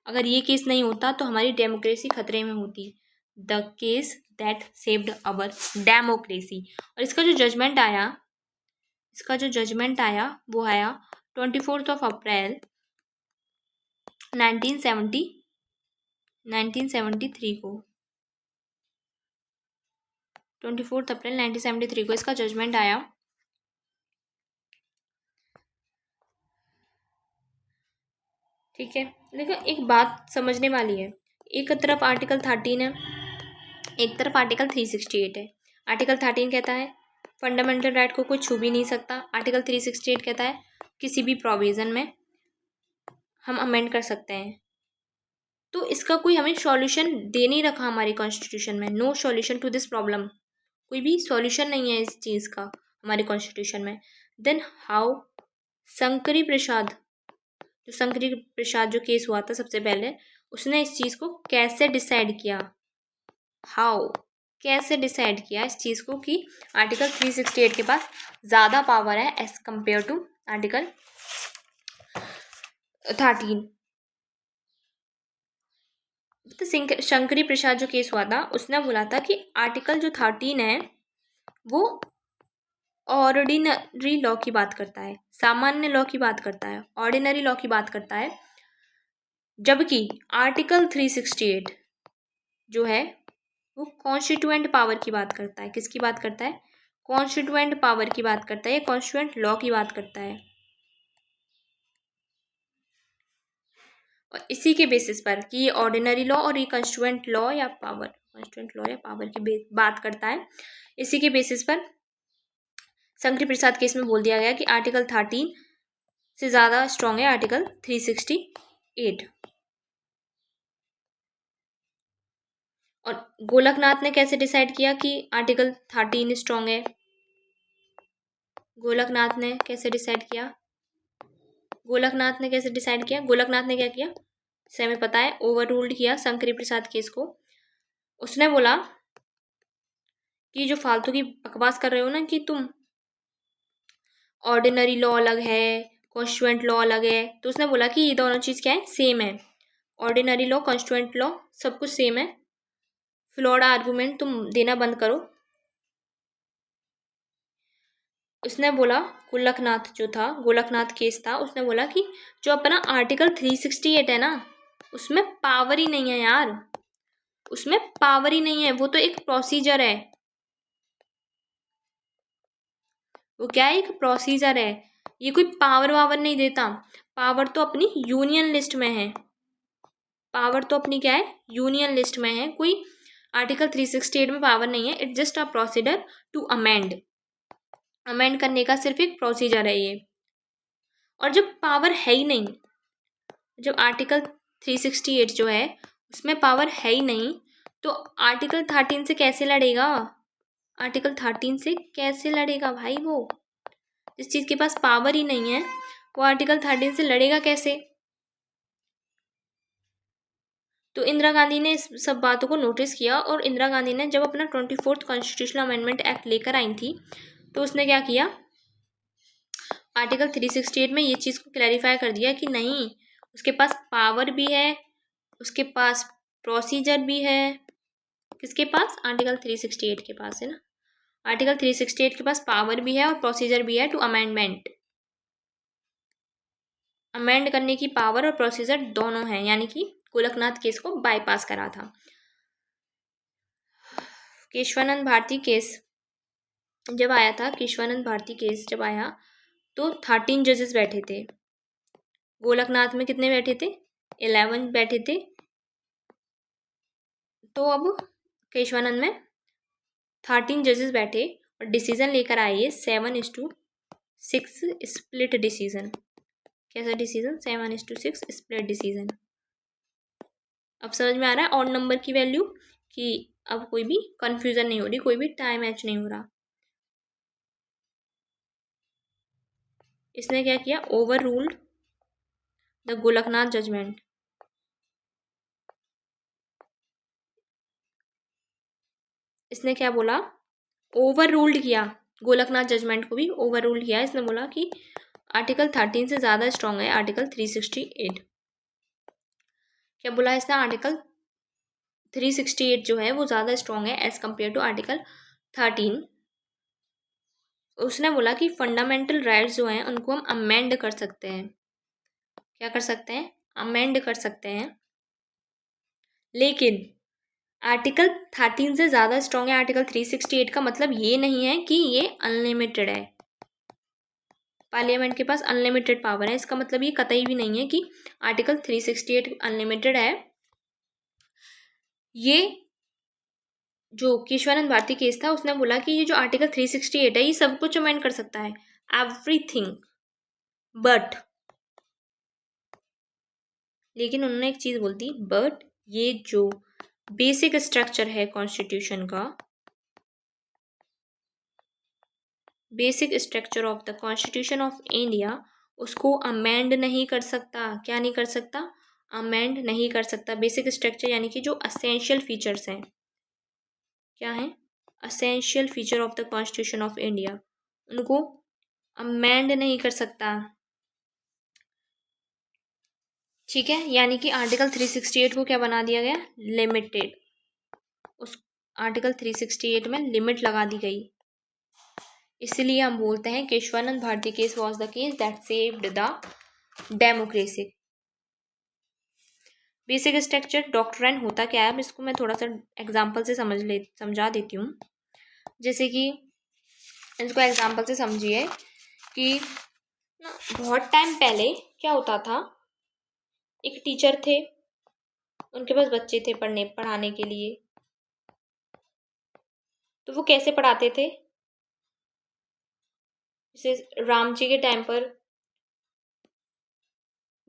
अगर ये केस नहीं होता तो हमारी डेमोक्रेसी खतरे में होती। The case that saved our democracy. और इसका जो जजमेंट आया वो आया 24 अप्रैल 1973 को। 24 अप्रैल 1973 को इसका जजमेंट आया। ठीक है, देखो एक बात समझने वाली है। एक तरफ आर्टिकल 13 है, एक तरफ आर्टिकल 368 है। आर्टिकल 13 कहता है फंडामेंटल राइट को कोई छू भी नहीं सकता। आर्टिकल 368 कहता है किसी भी प्रोविज़न में हम अमेंड कर सकते हैं। तो इसका कोई हमें सॉल्यूशन दे नहीं रखा हमारे कॉन्स्टिट्यूशन में। No solution to this problem. कोई भी सॉल्यूशन नहीं है इस चीज़ का हमारे कॉन्स्टिट्यूशन में। देन हाउ शंकरी प्रसाद जो केस हुआ था सबसे पहले, उसने इस चीज़ को कैसे डिसाइड किया, कैसे डिसाइड किया इस चीज़ को कि आर्टिकल 368 के पास ज़्यादा पावर है एज कंपेयर टू आर्टिकल 13। तो शंकरी प्रसाद जो केस हुआ था उसने बोला था कि आर्टिकल जो 13 है वो ऑर्डिनरी लॉ की बात करता है, सामान्य लॉ की बात करता है, ऑर्डिनरी लॉ की बात करता है। जबकि आर्टिकल 368 जो है वो कॉन्स्टिट्यूएंट पावर की बात करता है। किसकी बात करता है? कॉन्स्टिट्यूएंट पावर की बात करता है, कॉन्स्टिट्यूएंट लॉ की बात करता है। और इसी के बेसिस पर कि ये ऑर्डिनरी लॉ और ये कॉन्स्टिट्यूएंट लॉ या पावर की बात करता है, इसी के बेसिस पर शंकरी प्रसाद केस में बोल दिया गया कि आर्टिकल 13 से ज़्यादा स्ट्रॉन्ग है आर्टिकल 368। और गोलकनाथ ने कैसे डिसाइड किया कि आर्टिकल 13 स्ट्रॉन्ग है? गोलकनाथ ने कैसे डिसाइड किया? गोलकनाथ ने क्या किया? से हमें पता है, ओवर रूल्ड किया शंकरी प्रसाद केस को। उसने बोला कि जो फालतू की बकवास कर रहे हो ना कि तुम ऑर्डिनरी लॉ अलग है, कॉन्स्टिट्यूएंट लॉ अलग है, तो उसने बोला कि ये दोनों चीज़ क्या है? सेम है। ऑर्डिनरी लॉ, कॉन्स्टिट्यूएंट लॉ सब कुछ सेम है। फ्लॉड आर्गूमेंट तुम देना बंद करो। उसने बोला गोलकनाथ केस था, उसने बोला कि जो अपना आर्टिकल 368 है ना, उसमें पावर ही नहीं है यार, उसमें पावर ही नहीं है। वो तो एक प्रोसीजर है। वो क्या है? एक प्रोसीजर है। ये कोई पावर वावर नहीं देता। पावर तो अपनी यूनियन लिस्ट में है। पावर तो अपनी क्या है? यूनियन लिस्ट में है। कोई आर्टिकल 368 में पावर नहीं है। It's just a procedure to amend करने का सिर्फ एक प्रोसीजर है ये। और जब पावर है ही नहीं, जब आर्टिकल 368 जो है उसमें पावर है ही नहीं, तो आर्टिकल 13 से कैसे लड़ेगा? आर्टिकल 13 से कैसे लड़ेगा भाई? वो जिस चीज़ के पास पावर ही नहीं है वो आर्टिकल 13 से लड़ेगा कैसे? तो इंदिरा गांधी ने इस सब बातों को नोटिस किया, और इंदिरा गांधी ने जब अपना 24th कॉन्स्टिट्यूशनल अमेंडमेंट एक्ट लेकर आई थी, तो उसने क्या किया? आर्टिकल 368 में ये चीज़ को क्लैरिफाई कर दिया कि नहीं, उसके पास पावर भी है, उसके पास प्रोसीजर भी है। किसके पास? आर्टिकल 368 के पास है ना। आर्टिकल 368 के पास पावर भी है और प्रोसीजर भी है टू अमेंड करने की पावर और प्रोसीजर दोनों हैं, यानी कि गोलकनाथ केस को बाईपास करा था। केशवानंद भारती केस जब आया तो 13 जजेस बैठे थे। गोलकनाथ में कितने बैठे थे? 11 बैठे थे। तो अब केशवानंद में 13 जजेस बैठे और डिसीजन लेकर आए ये 7:6 स्प्लिट डिसीजन। कैसा डिसीजन? 7:6 split decision. अब समझ में आ रहा है ऑड नंबर की वैल्यू, कि अब कोई भी कंफ्यूजन नहीं हो रही, कोई भी टाइम मैच नहीं हो रहा। इसने क्या किया? Overruled the Golaknath judgement. इसने क्या बोला? ओवर रूल्ड किया गोलकनाथ जजमेंट को भी ओवर रूल्ड किया। इसने बोला कि आर्टिकल 13 से ज़्यादा स्ट्रॉन्ग है आर्टिकल 368। क्या बोला इसने? आर्टिकल 368 जो है वो ज़्यादा स्ट्रॉन्ग है एज़ कम्पेयर टू आर्टिकल 13। उसने बोला कि फंडामेंटल राइट्स जो हैं उनको हम अमेंड कर सकते हैं। क्या कर सकते हैं? अमेंड कर सकते हैं। लेकिन आर्टिकल 13 से ज़्यादा स्ट्रॉन्ग है आर्टिकल 368 का मतलब ये नहीं है कि ये अनलिमिटेड है। पार्लियामेंट के पास अनलिमिटेड पावर है, इसका मतलब ये कतई भी नहीं है कि आर्टिकल 368 अनलिमिटेड है। ये जो केशवानंद भारती केस था उसने बोला कि ये जो आर्टिकल 368 है ये सब कुछ अमेंड कर सकता है, एवरीथिंग, बट, लेकिन उन्होंने एक चीज़ बोल दी, बट ये जो बेसिक स्ट्रक्चर है कॉन्स्टिट्यूशन का, basic structure of the constitution of India, उसको अमेंड नहीं कर सकता। क्या नहीं कर सकता? अमेंड नहीं कर सकता। बेसिक स्ट्रक्चर यानी कि जो असेंशियल फीचर्स हैं, क्या हैं? Essential feature of the constitution of India, उनको अमेंड नहीं कर सकता। ठीक है, यानी कि आर्टिकल 368 को क्या बना दिया गया? लिमिटेड। उस आर्टिकल 368 में लिमिट लगा दी गई। इसलिए हम बोलते हैं Keshavananda Bharati case was the case that saved the democracy. Basic structure doctrine होता क्या है, अब इसको मैं थोड़ा सा एग्जांपल से समझा देती हूँ। जैसे कि इसको एग्जांपल से समझिए कि बहुत टाइम पहले क्या होता था, एक टीचर थे, उनके पास बच्चे थे पढ़ाने के लिए, तो वो कैसे पढ़ाते थे? जैसे राम जी के टाइम पर,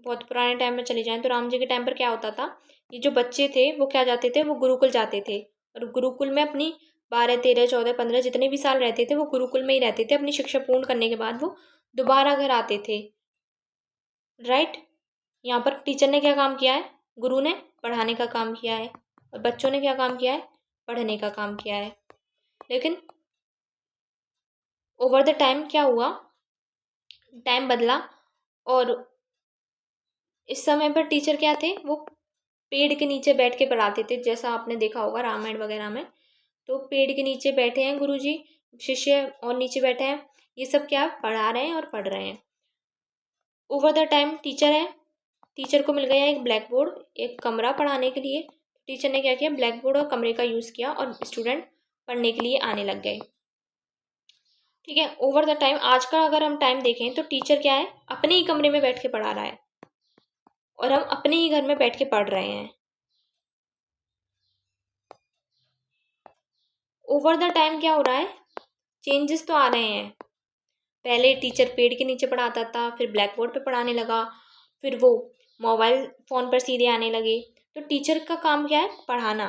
बहुत पुराने टाइम में चले जाएं तो राम जी के टाइम पर क्या होता था, ये जो बच्चे थे वो क्या जाते थे, वो गुरुकुल जाते थे, और गुरुकुल में अपनी 12, 13, 14, 15 जितने भी साल रहते थे वो गुरुकुल में ही रहते थे। अपनी शिक्षा पूर्ण करने के बाद वो दोबारा घर आते थे, राइट। यहाँ पर टीचर ने क्या काम किया है? गुरु ने पढ़ाने का काम किया है, और बच्चों ने क्या काम किया है? पढ़ने का काम किया है। लेकिन ओवर द टाइम क्या हुआ, टाइम बदला, और इस समय पर टीचर क्या थे, वो पेड़ के नीचे बैठ के पढ़ाते थे, जैसा आपने देखा होगा रामायण वगैरह में। तो पेड़ के नीचे बैठे हैं गुरुजी, शिष्य और नीचे बैठे हैं, ये सब क्या पढ़ा रहे हैं और पढ़ रहे हैं। ओवर द टाइम टीचर है, टीचर को मिल गया एक ब्लैक बोर्ड, एक कमरा पढ़ाने के लिए। टीचर ने क्या किया? ब्लैक बोर्ड और कमरे का यूज़ किया और स्टूडेंट पढ़ने के लिए आने लग गए। ठीक है, ओवर द टाइम आज का अगर हम टाइम देखें तो टीचर क्या है? अपने ही कमरे में बैठ के पढ़ा रहा है, और हम अपने ही घर में बैठ के पढ़ रहे हैं। ओवर द टाइम क्या हो रहा है? चेंजेस तो आ रहे हैं। पहले टीचर पेड़ के नीचे पढ़ाता था, फिर ब्लैक बोर्ड पे पढ़ाने लगा, फिर वो मोबाइल फ़ोन पर सीधे आने लगे। तो टीचर का काम क्या है? पढ़ाना।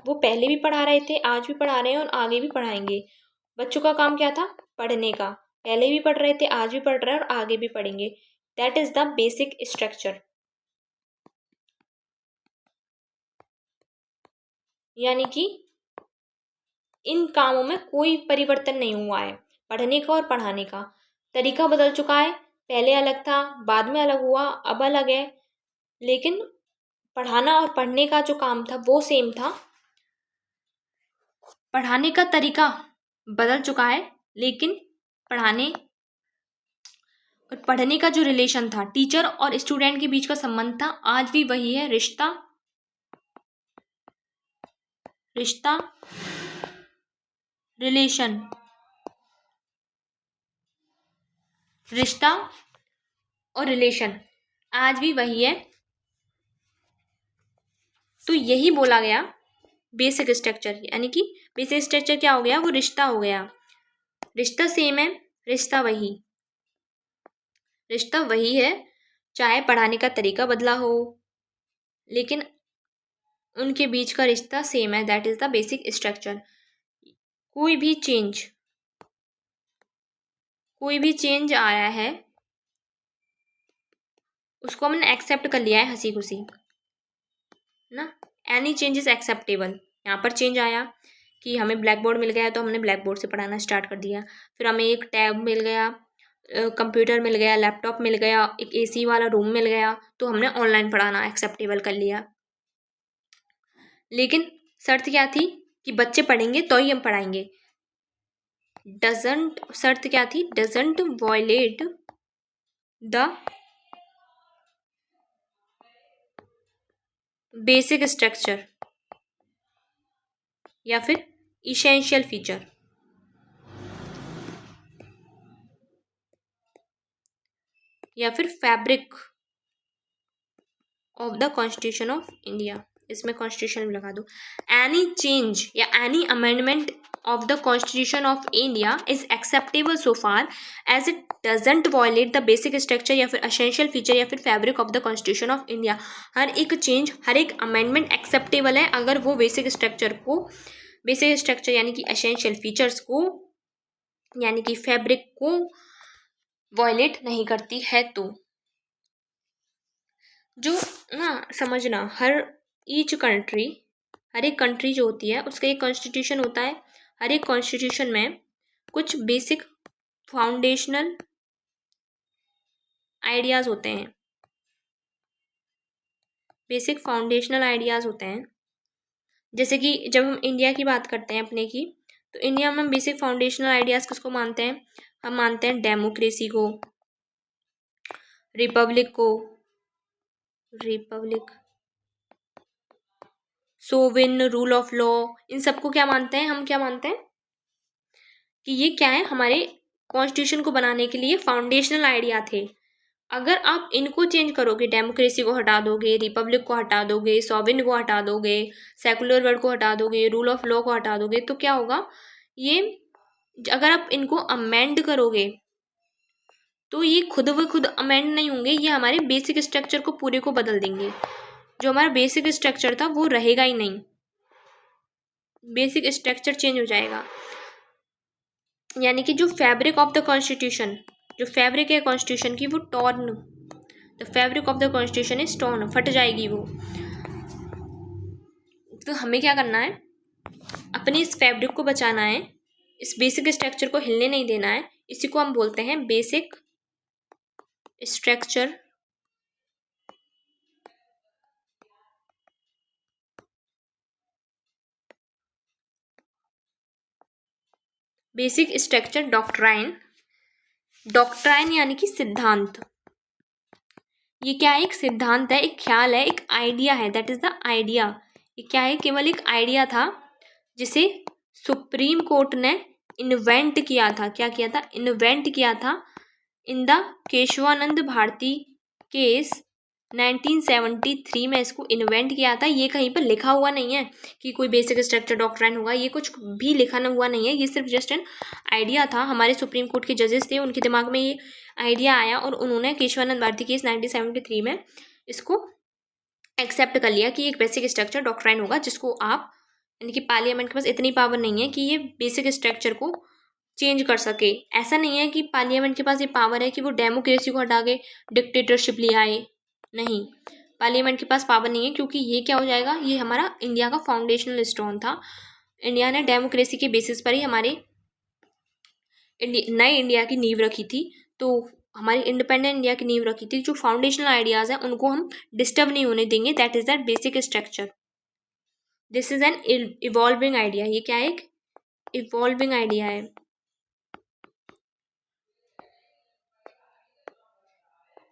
वो पहले भी पढ़ा रहे थे, आज भी पढ़ा रहे हैं और आगे भी पढ़ाएंगे। बच्चों का काम क्या था? पढ़ने का। पहले भी पढ़ रहे थे, आज भी पढ़ रहे हैं और आगे भी पढ़ेंगे। That is the basic structure. यानी कि इन कामों में कोई परिवर्तन नहीं हुआ है। पढ़ने का और पढ़ाने का तरीका बदल चुका है, पहले अलग था, बाद में अलग हुआ, अब अलग है, लेकिन पढ़ाना और पढ़ने का जो काम था वो सेम था। पढ़ाने का तरीका बदल चुका है, लेकिन पढ़ाने और पढ़ने का जो रिलेशन था, टीचर और स्टूडेंट के बीच का संबंध था, आज भी वही है। रिश्ता रिलेशन, रिश्ता और रिलेशन आज भी वही है। तो यही बोला गया बेसिक स्ट्रक्चर, यानी कि बेसिक स्ट्रक्चर क्या हो गया? वो रिश्ता हो गया। रिश्ता सेम है, रिश्ता वही है, चाहे पढ़ाने का तरीका बदला हो, लेकिन उनके बीच का रिश्ता सेम है। That is the basic structure. कोई भी चेंज आया है उसको हमने एक्सेप्ट कर लिया है हंसी खुशी ना। Any change is acceptable. यहाँ पर चेंज आया कि हमें ब्लैक बोर्ड मिल गया, तो हमने ब्लैक बोर्ड से पढ़ाना स्टार्ट कर दिया। फिर हमें एक टैब मिल गया, कंप्यूटर मिल गया, लैपटॉप मिल गया, एक एसी वाला रूम मिल गया, तो हमने ऑनलाइन पढ़ाना एक्सेप्टेबल कर लिया। लेकिन शर्त क्या थी कि बच्चे पढ़ेंगे तो ही हम पढ़ाएंगे। शर्त क्या थी? Doesn't violate the basic structure या फिर इसेंशियल फीचर या फिर fabric of the constitution of India. इसमें कॉन्स्टिट्यूशन भी लगा दो। एनी चेंज या any amendment of the constitution of India is acceptable so far as it doesn't violate the basic structure या फिर एसेंशियल फीचर या फिर fabric of the constitution of India. हर एक चेंज, हर एक अमेंडमेंट एक्सेप्टेबल है अगर वो बेसिक स्ट्रक्चर यानी कि एसेंशियल फीचर्स को यानी कि फैब्रिक को वायलेट नहीं करती है। तो जो ना समझना, हर एक कंट्री जो होती है उसका एक कॉन्स्टिट्यूशन होता है। हर एक कॉन्स्टिट्यूशन में कुछ बेसिक फाउंडेशनल आइडियाज़ होते हैं। जैसे कि जब हम इंडिया की बात करते हैं अपने की, तो इंडिया में हम बेसिक फाउंडेशनल आइडियाज़ किसको मानते हैं? हम मानते हैं डेमोक्रेसी को, republic sovereign rule of law, इन सबको क्या मानते हैं? हम क्या मानते हैं कि ये क्या है, हमारे कॉन्स्टिट्यूशन को बनाने के लिए फाउंडेशनल आइडिया थे। अगर आप इनको चेंज करोगे, डेमोक्रेसी को हटा दोगे, रिपब्लिक को हटा दोगे, सोविन को हटा दोगे, सेकुलर वर्ड को हटा दोगे, रूल ऑफ लॉ को हटा दोगे, तो क्या होगा? ये अगर आप इनको अमेंड करोगे तो ये खुद ब खुद अमेंड नहीं होंगे, ये हमारे बेसिक स्ट्रक्चर को पूरे को बदल देंगे। जो हमारा बेसिक स्ट्रक्चर था वो रहेगा ही नहीं, बेसिक स्ट्रक्चर चेंज हो जाएगा। यानी कि जो फैब्रिक ऑफ द कॉन्स्टिट्यूशन, जो फैब्रिक है कॉन्स्टिट्यूशन की, वो torn, the fabric of the constitution is torn, फट जाएगी वो। तो हमें क्या करना है? अपनी इस फैब्रिक को बचाना है, इस बेसिक स्ट्रक्चर को हिलने नहीं देना है। इसी को हम बोलते हैं बेसिक स्ट्रक्चर डॉक्ट्राइन। डॉक्ट्राइन यानी कि सिद्धांत। ये क्या है? एक सिद्धांत है, एक ख्याल है, एक आइडिया है। That is the idea. ये क्या है? केवल एक आइडिया था जिसे सुप्रीम कोर्ट ने इन्वेंट किया था। क्या किया था? इन्वेंट किया था in the Keshavananda Bharati case 1973 में इसको इन्वेंट किया था। ये कहीं पर लिखा हुआ नहीं है कि कोई बेसिक स्ट्रक्चर डॉक्ट्राइन होगा, ये कुछ भी लिखा हुआ नहीं है। ये सिर्फ जस्ट एन आइडिया था। हमारे सुप्रीम कोर्ट के जजेस थे, उनके दिमाग में ये आइडिया आया और उन्होंने केशवानंद भारती केस 1973 में इसको एक्सेप्ट कर लिया कि एक बेसिक स्ट्रक्चर डॉक्ट्राइन होगा, जिसको आप, यानी कि पार्लियामेंट के पास इतनी पावर नहीं है कि ये बेसिक स्ट्रक्चर को चेंज कर सके। ऐसा नहीं है कि पार्लियामेंट के पास ये पावर है कि वो डेमोक्रेसी को हटा के डिक्टेटरशिप ले आए। नहीं, पार्लियामेंट के पास पावर नहीं है, क्योंकि ये क्या हो जाएगा? ये हमारा इंडिया का फाउंडेशनल स्टोन था। इंडिया ने डेमोक्रेसी के बेसिस पर ही हमारे नए इंडिया की नींव रखी थी। तो हमारी इंडिपेंडेंट इंडिया की नींव रखी थी। जो फाउंडेशनल आइडियाज़ हैं उनको हम डिस्टर्ब नहीं होने देंगे। That is that basic structure. This is an evolving idea. ये क्या है? एक इवॉल्विंग आइडिया है,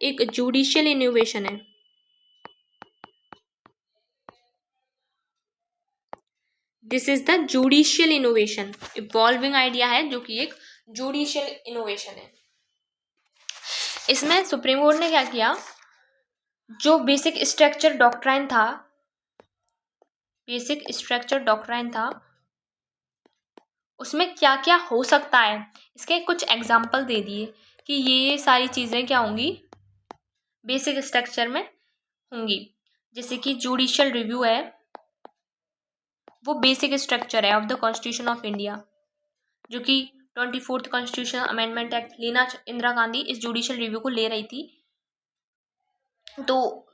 एक जुडिशियल इनोवेशन है। This is the judicial innovation. Evolving idea है जो कि एक जुडिशियल इनोवेशन है। इसमें सुप्रीम कोर्ट ने क्या किया? जो बेसिक स्ट्रक्चर डॉक्ट्राइन था, उसमें क्या क्या हो सकता है, इसके कुछ एग्जाम्पल दे दिए कि ये सारी चीज़ें क्या होंगी, बेसिक स्ट्रक्चर में होंगी। जैसे कि जुडिशियल रिव्यू है, वो बेसिक स्ट्रक्चर है of the constitution of India, जो कि 24th कॉन्स्टिट्यूशन अमेंडमेंट एक्ट लेना इंदिरा गांधी इस जुडिशियल रिव्यू को ले रही थी। तो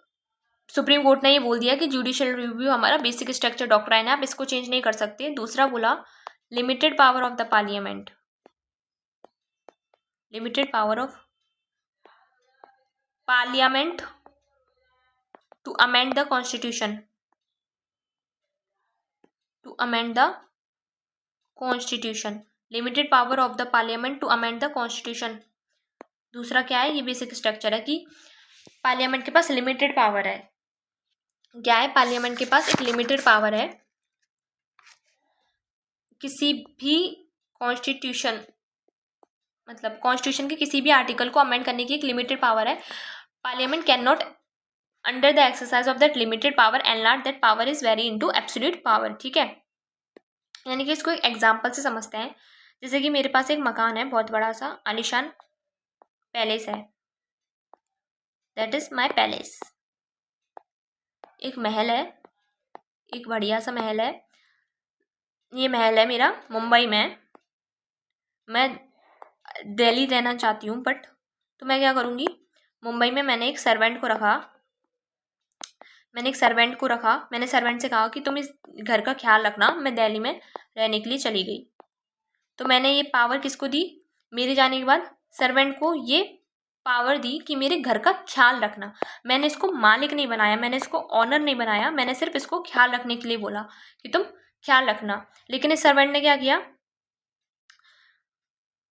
सुप्रीम कोर्ट ने ये बोल दिया कि जुडिशियल रिव्यू हमारा बेसिक स्ट्रक्चर डॉक्ट्राइन है, आप इसको चेंज नहीं कर सकते। दूसरा बोला limited power of the parliament. Limited power of parliament to amend the constitution, to amend the constitution, limited power of the parliament to amend the constitution. दूसरा क्या है, ये बेसिक स्ट्रक्चर है कि पार्लियामेंट के पास लिमिटेड पावर है। क्या है, पार्लियामेंट के पास एक लिमिटेड पावर है किसी भी कॉन्स्टिट्यूशन, मतलब कॉन्स्टिट्यूशन के किसी भी आर्टिकल को अमेंड करने की एक लिमिटेड पावर है। Parliament can not under the exercise of that limited power enlarge that power is very into absolute power. ठीक है, यानी कि इसको एक एग्जांपल से समझते हैं। जैसे कि मेरे पास एक मकान है, बहुत बड़ा सा आलीशान पैलेस है, दैट इज माय पैलेस। एक महल है, एक बढ़िया सा महल है। ये महल है मेरा मुंबई में, मैं दिल्ली रहना चाहती हूँ बट, तो मैं क्या करूँगी, मुंबई में मैंने एक सर्वेंट को रखा, मैंने सर्वेंट से कहा कि तुम इस घर का ख्याल रखना, मैं दिल्ली में रहने के लिए चली गई। तो मैंने ये पावर किसको दी, मेरे जाने के बाद सर्वेंट को ये पावर दी कि मेरे घर का ख्याल रखना। मैंने इसको मालिक नहीं बनाया, मैंने इसको ऑनर नहीं बनाया, मैंने सिर्फ इसको ख्याल रखने के लिए बोला कि तुम ख्याल रखना। लेकिन इस सर्वेंट ने क्या किया,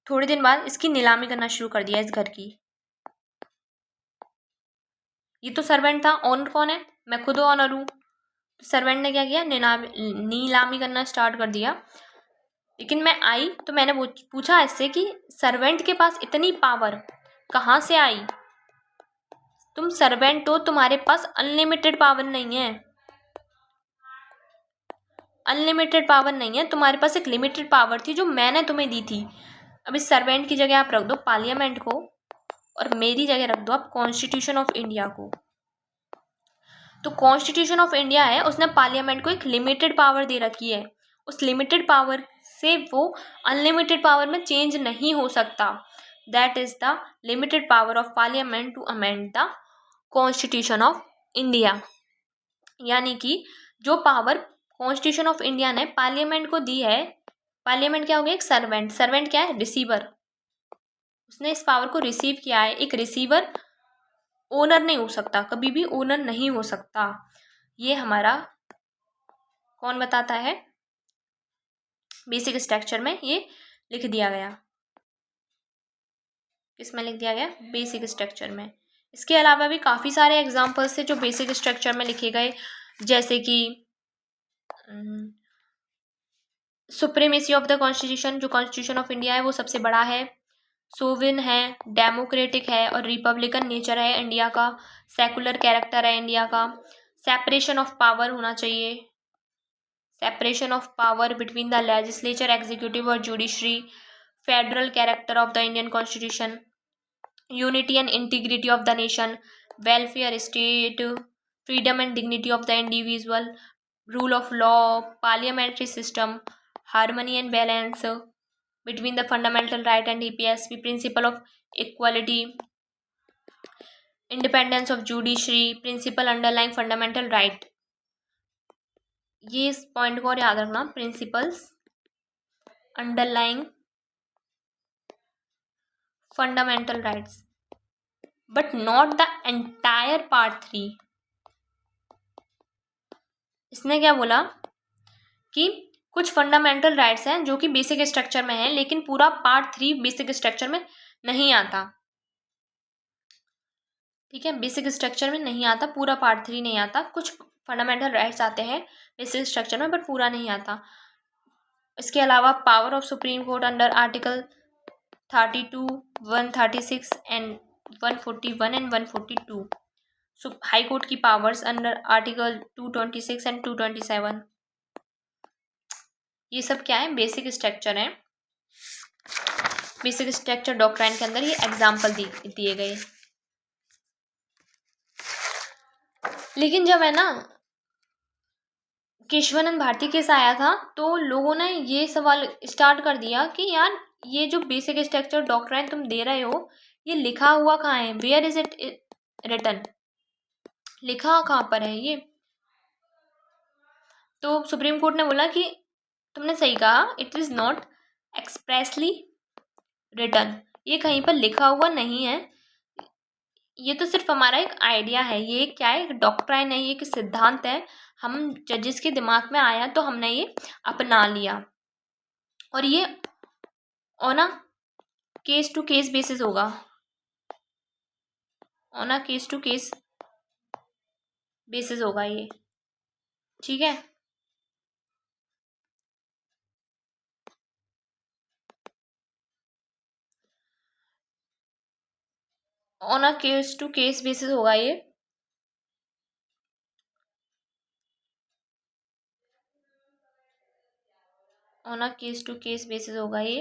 थोड़े दिन बाद इसकी नीलामी करना शुरू कर दिया इस घर की। ये तो सर्वेंट था, ऑनर कौन है, मैं खुद ऑनर हूँ। तो सर्वेंट ने क्या किया, नीलामी करना स्टार्ट कर दिया। लेकिन मैं आई तो मैंने पूछा इससे कि सर्वेंट के पास इतनी पावर कहाँ से आई, तुम सर्वेंट हो, तुम्हारे पास अनलिमिटेड पावर नहीं है, अनलिमिटेड पावर नहीं है, तुम्हारे पास एक लिमिटेड पावर थी जो मैंने तुम्हें दी थी। अब इस सर्वेंट की जगह आप रख दो पार्लियामेंट को, और मेरी जगह रख दो आप कॉन्स्टिट्यूशन ऑफ इंडिया को। तो कॉन्स्टिट्यूशन ऑफ इंडिया है, उसने पार्लियामेंट को एक लिमिटेड पावर दे रखी है, उस लिमिटेड पावर से वो अनलिमिटेड पावर में चेंज नहीं हो सकता। That is the limited power of parliament to amend the constitution of India. यानी कि जो पावर कॉन्स्टिट्यूशन ऑफ इंडिया ने पार्लियामेंट को दी है, पार्लियामेंट क्या हो गया, एक सर्वेंट, सर्वेंट क्या है, रिसीवर, उसने इस पावर को रिसीव किया है। एक रिसीवर ओनर नहीं हो सकता, कभी भी ओनर नहीं हो सकता। ये हमारा कौन बताता है, बेसिक स्ट्रक्चर में ये लिख दिया गया। किसमें लिख दिया गया, बेसिक स्ट्रक्चर में। इसके अलावा भी काफ़ी सारे एग्जाम्पल्स थे जो बेसिक स्ट्रक्चर में लिखे गए, जैसे कि सुप्रीमेसी ऑफ द कॉन्स्टिट्यूशन, जो कॉन्स्टिट्यूशन ऑफ इंडिया है वो सबसे बड़ा है, सोविन है, डेमोक्रेटिक है और रिपब्लिकन नेचर है इंडिया का, सेकुलर कैरेक्टर है इंडिया का, सेपरेशन ऑफ पावर होना चाहिए, separation of power between the legislature, executive और judiciary, federal character of the Indian constitution, unity and integrity of the nation, welfare state, freedom and dignity of the individual, rule of law, parliamentary system, harmony and balance between the fundamental right and EPSP, principle of equality, independence of judiciary, principle underlying fundamental right। ये इस point को और याद रखना, principles underlying fundamental rights, but not the entire part 3। इसने क्या बोला कि कुछ फंडामेंटल राइट्स हैं जो कि बेसिक स्ट्रक्चर में है, लेकिन पूरा पार्ट 3 बेसिक स्ट्रक्चर में नहीं आता। ठीक है, बेसिक स्ट्रक्चर में नहीं आता, पूरा पार्ट 3 नहीं आता, कुछ फंडामेंटल राइट्स आते हैं बेसिक स्ट्रक्चर में बट पूरा नहीं आता। इसके अलावा power of supreme court under article 32, 136 and 141 and 142, high court की पावर्स अंडर आर्टिकल 226 एंड 227, ये सब क्या है, बेसिक स्ट्रक्चर है। बेसिक स्ट्रक्चर डॉक्ट्राइन के अंदर ये एग्जाम्पल दिए गए। लेकिन जब है ना केशवानंद भारती केस आया था तो लोगों ने ये सवाल स्टार्ट कर दिया कि यार ये जो बेसिक स्ट्रक्चर डॉक्ट्राइन तुम दे रहे हो ये लिखा हुआ कहाँ है, वेयर इज इट रिटन, लिखा कहाँ पर है ये। तो सुप्रीम कोर्ट ने बोला कि तुमने सही कहा, it is not expressly written, ये कहीं पर लिखा हुआ नहीं है, ये तो सिर्फ हमारा एक आइडिया है, ये क्या है, एक डॉक्ट्राइन है, ये एक सिद्धांत है, हम जजेस के दिमाग में आया तो हमने ये अपना लिया। और ये on a case to case basis होगा, on a case to case basis होगा ये, ठीक है। On a case to case basis होगा ये, on a case to case basis होगा ये।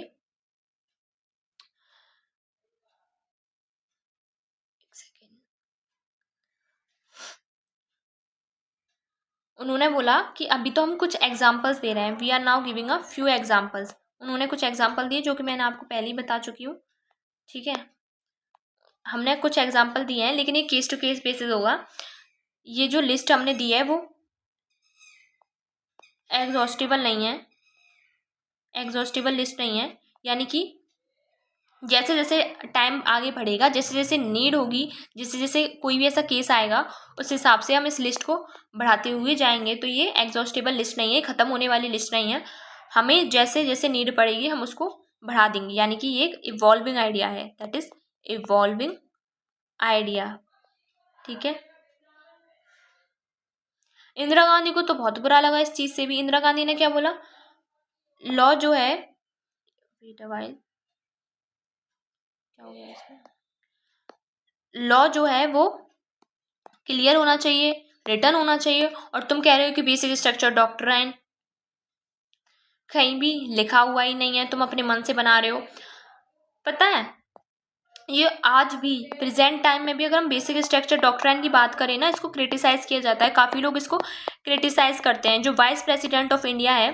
एक सेकेंड, उन्होंने बोला कि अभी तो हम कुछ एग्जांपल्स दे रहे हैं, we are now giving a few examples. उन्होंने कुछ एग्जांपल दिए जो कि मैंने आपको पहले ही बता चुकी हूँ, ठीक है। हमने कुछ एग्जांपल दिए हैं लेकिन ये केस टू केस बेसिस होगा। ये जो लिस्ट हमने दी है वो एग्जॉस्टिबल नहीं है, एग्जॉस्टिबल लिस्ट नहीं है, यानी कि जैसे जैसे टाइम आगे बढ़ेगा, जैसे जैसे नीड होगी, जैसे जैसे कोई भी ऐसा केस आएगा, उस हिसाब से हम इस लिस्ट को बढ़ाते हुए जाएंगे। तो ये एग्जॉस्टिबल लिस्ट नहीं है, ख़त्म होने वाली लिस्ट नहीं है, हमें जैसे जैसे नीड पड़ेगी हम उसको बढ़ा देंगे, यानी कि ये एक इवॉल्विंग आइडिया है, दैट इज इवॉल्विंग आइडिया, ठीक है। इंदिरा गांधी को तो बहुत बुरा लगा इस चीज़ से भी। इंदिरा गांधी ने क्या बोला, लॉ जो है, वेट अ व्हाइल, क्या हो गया इसमें, लॉ जो है वो क्लियर होना चाहिए, रिटर्न होना चाहिए, और तुम कह रहे हो कि बेसिक स्ट्रक्चर डॉक्ट्राइन कहीं भी लिखा हुआ ही नहीं है, तुम अपने मन से बना रहे हो। पता है, ये आज भी प्रेजेंट टाइम में भी अगर हम बेसिक स्ट्रक्चर डॉक्ट्राइन की बात करें ना, इसको क्रिटिसाइज किया जाता है, काफ़ी लोग इसको क्रिटिसाइज करते हैं। जो वाइस प्रेसिडेंट ऑफ इंडिया है,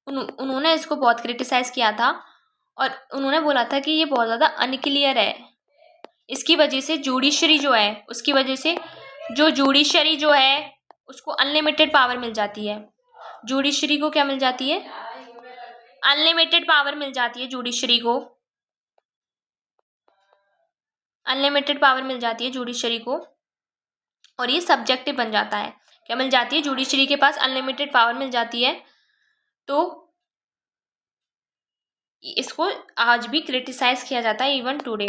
उन्होंने इसको बहुत क्रिटिसाइज किया था, और उन्होंने बोला था कि ये बहुत ज़्यादा अनक्लियर है, इसकी वजह से जुडिशरी जो है, उसकी वजह से जो जुडिशरी जो है उसको अनलिमिटेड पावर मिल जाती है। जुडिशरी को क्या मिल जाती है, अनलिमिटेड पावर मिल जाती है जुडिशरी को, अनलिमिटेड पावर मिल जाती है जुडिशरी को, और ये सब्जेक्टिव बन जाता है। क्या मिल जाती है, जुडिशरी के पास अनलिमिटेड पावर मिल जाती है। तो इसको आज भी क्रिटिसाइज किया जाता है, इवन टुडे।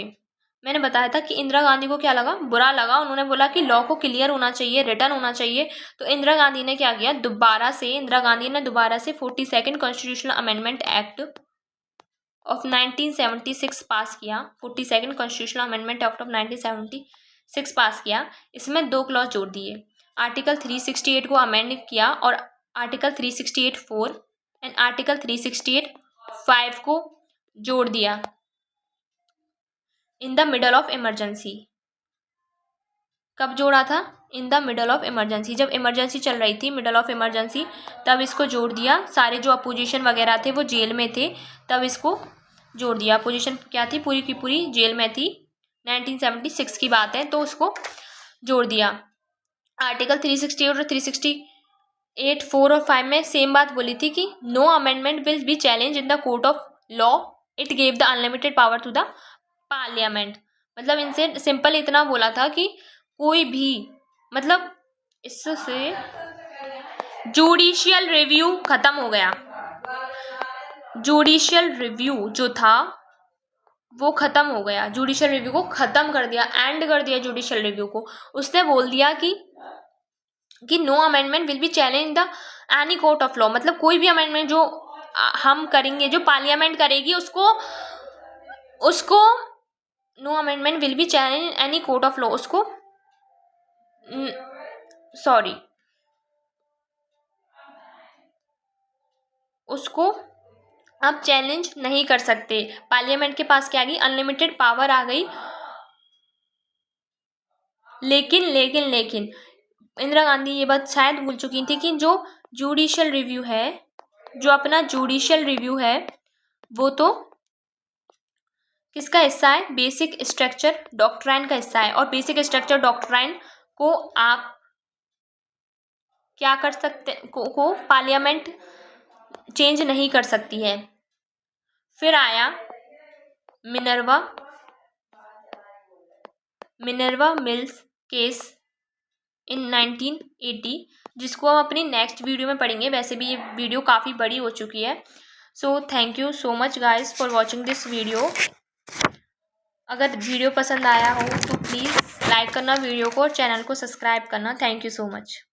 मैंने बताया था कि इंदिरा गांधी को क्या लगा, बुरा लगा, उन्होंने बोला कि लॉ को क्लियर होना चाहिए, रिटर्न होना चाहिए। तो इंदिरा गांधी ने क्या किया, इंदिरा गांधी ने दोबारा से 42nd constitutional amendment act of 1976 पास किया, 42nd constitutional amendment act of 1976 पास किया। इसमें 2 क्लॉज जोड़ दिए, आर्टिकल 368 को अमेंड किया, और आर्टिकल 368(4) एंड आर्टिकल 368(5) को जोड़ दिया, in the middle of emergency. कब जोड़ा था, in the middle of emergency, जब इमरजेंसी चल रही थी, मिडल ऑफ इमरजेंसी, तब इसको जोड़ दिया। सारे जो अपोजिशन वगैरह थे वो जेल में थे, तब इसको जोड़ दिया। अपोजिशन क्या थी, पूरी की पूरी जेल में थी, 1976 की बात है, तो उसको जोड़ दिया। आर्टिकल 368 और 368 4 और 5 में सेम बात बोली थी कि no amendment will be challenge in the court of law, it gave the unlimited power to the parliament. मतलब इनसे सिंपल इतना बोला था कि कोई भी, मतलब इससे जुडिशियल रिव्यू खत्म हो गया, जुडिशियल रिव्यू जो था वो खत्म हो गया, जुडिशियल रिव्यू को खत्म कर दिया, एंड कर दिया जुडिशियल रिव्यू को। उसने बोल दिया कि no amendment will be challenge the any court of law, मतलब कोई भी अमेंडमेंट जो हम करेंगे, जो पार्लियामेंट करेगी, उसको उसको no amendment will be challenge any court of law, उसको सॉरी उसको आप चैलेंज नहीं कर सकते। पार्लियामेंट के पास क्या आ गई, अनलिमिटेड पावर आ गई। लेकिन लेकिन लेकिन इंदिरा गांधी ये बात शायद भूल चुकी थी कि जो जुडिशियल रिव्यू है, जो अपना जुडिशियल रिव्यू है, वो तो किसका हिस्सा है, बेसिक स्ट्रक्चर डॉक्ट्राइन का हिस्सा है। और बेसिक स्ट्रक्चर डॉक्ट्राइन को आप क्या कर सकते को पार्लियामेंट चेंज नहीं कर सकती है। फिर आया मिनर्वा मिल्स केस इन 1980, जिसको हम अपनी नेक्स्ट वीडियो में पढ़ेंगे। वैसे भी ये वीडियो काफ़ी बड़ी हो चुकी है। So thank you so much guys for watching this video. अगर वीडियो पसंद आया हो तो प्लीज़ लाइक करना वीडियो को और चैनल को सब्सक्राइब करना। Thank you so much.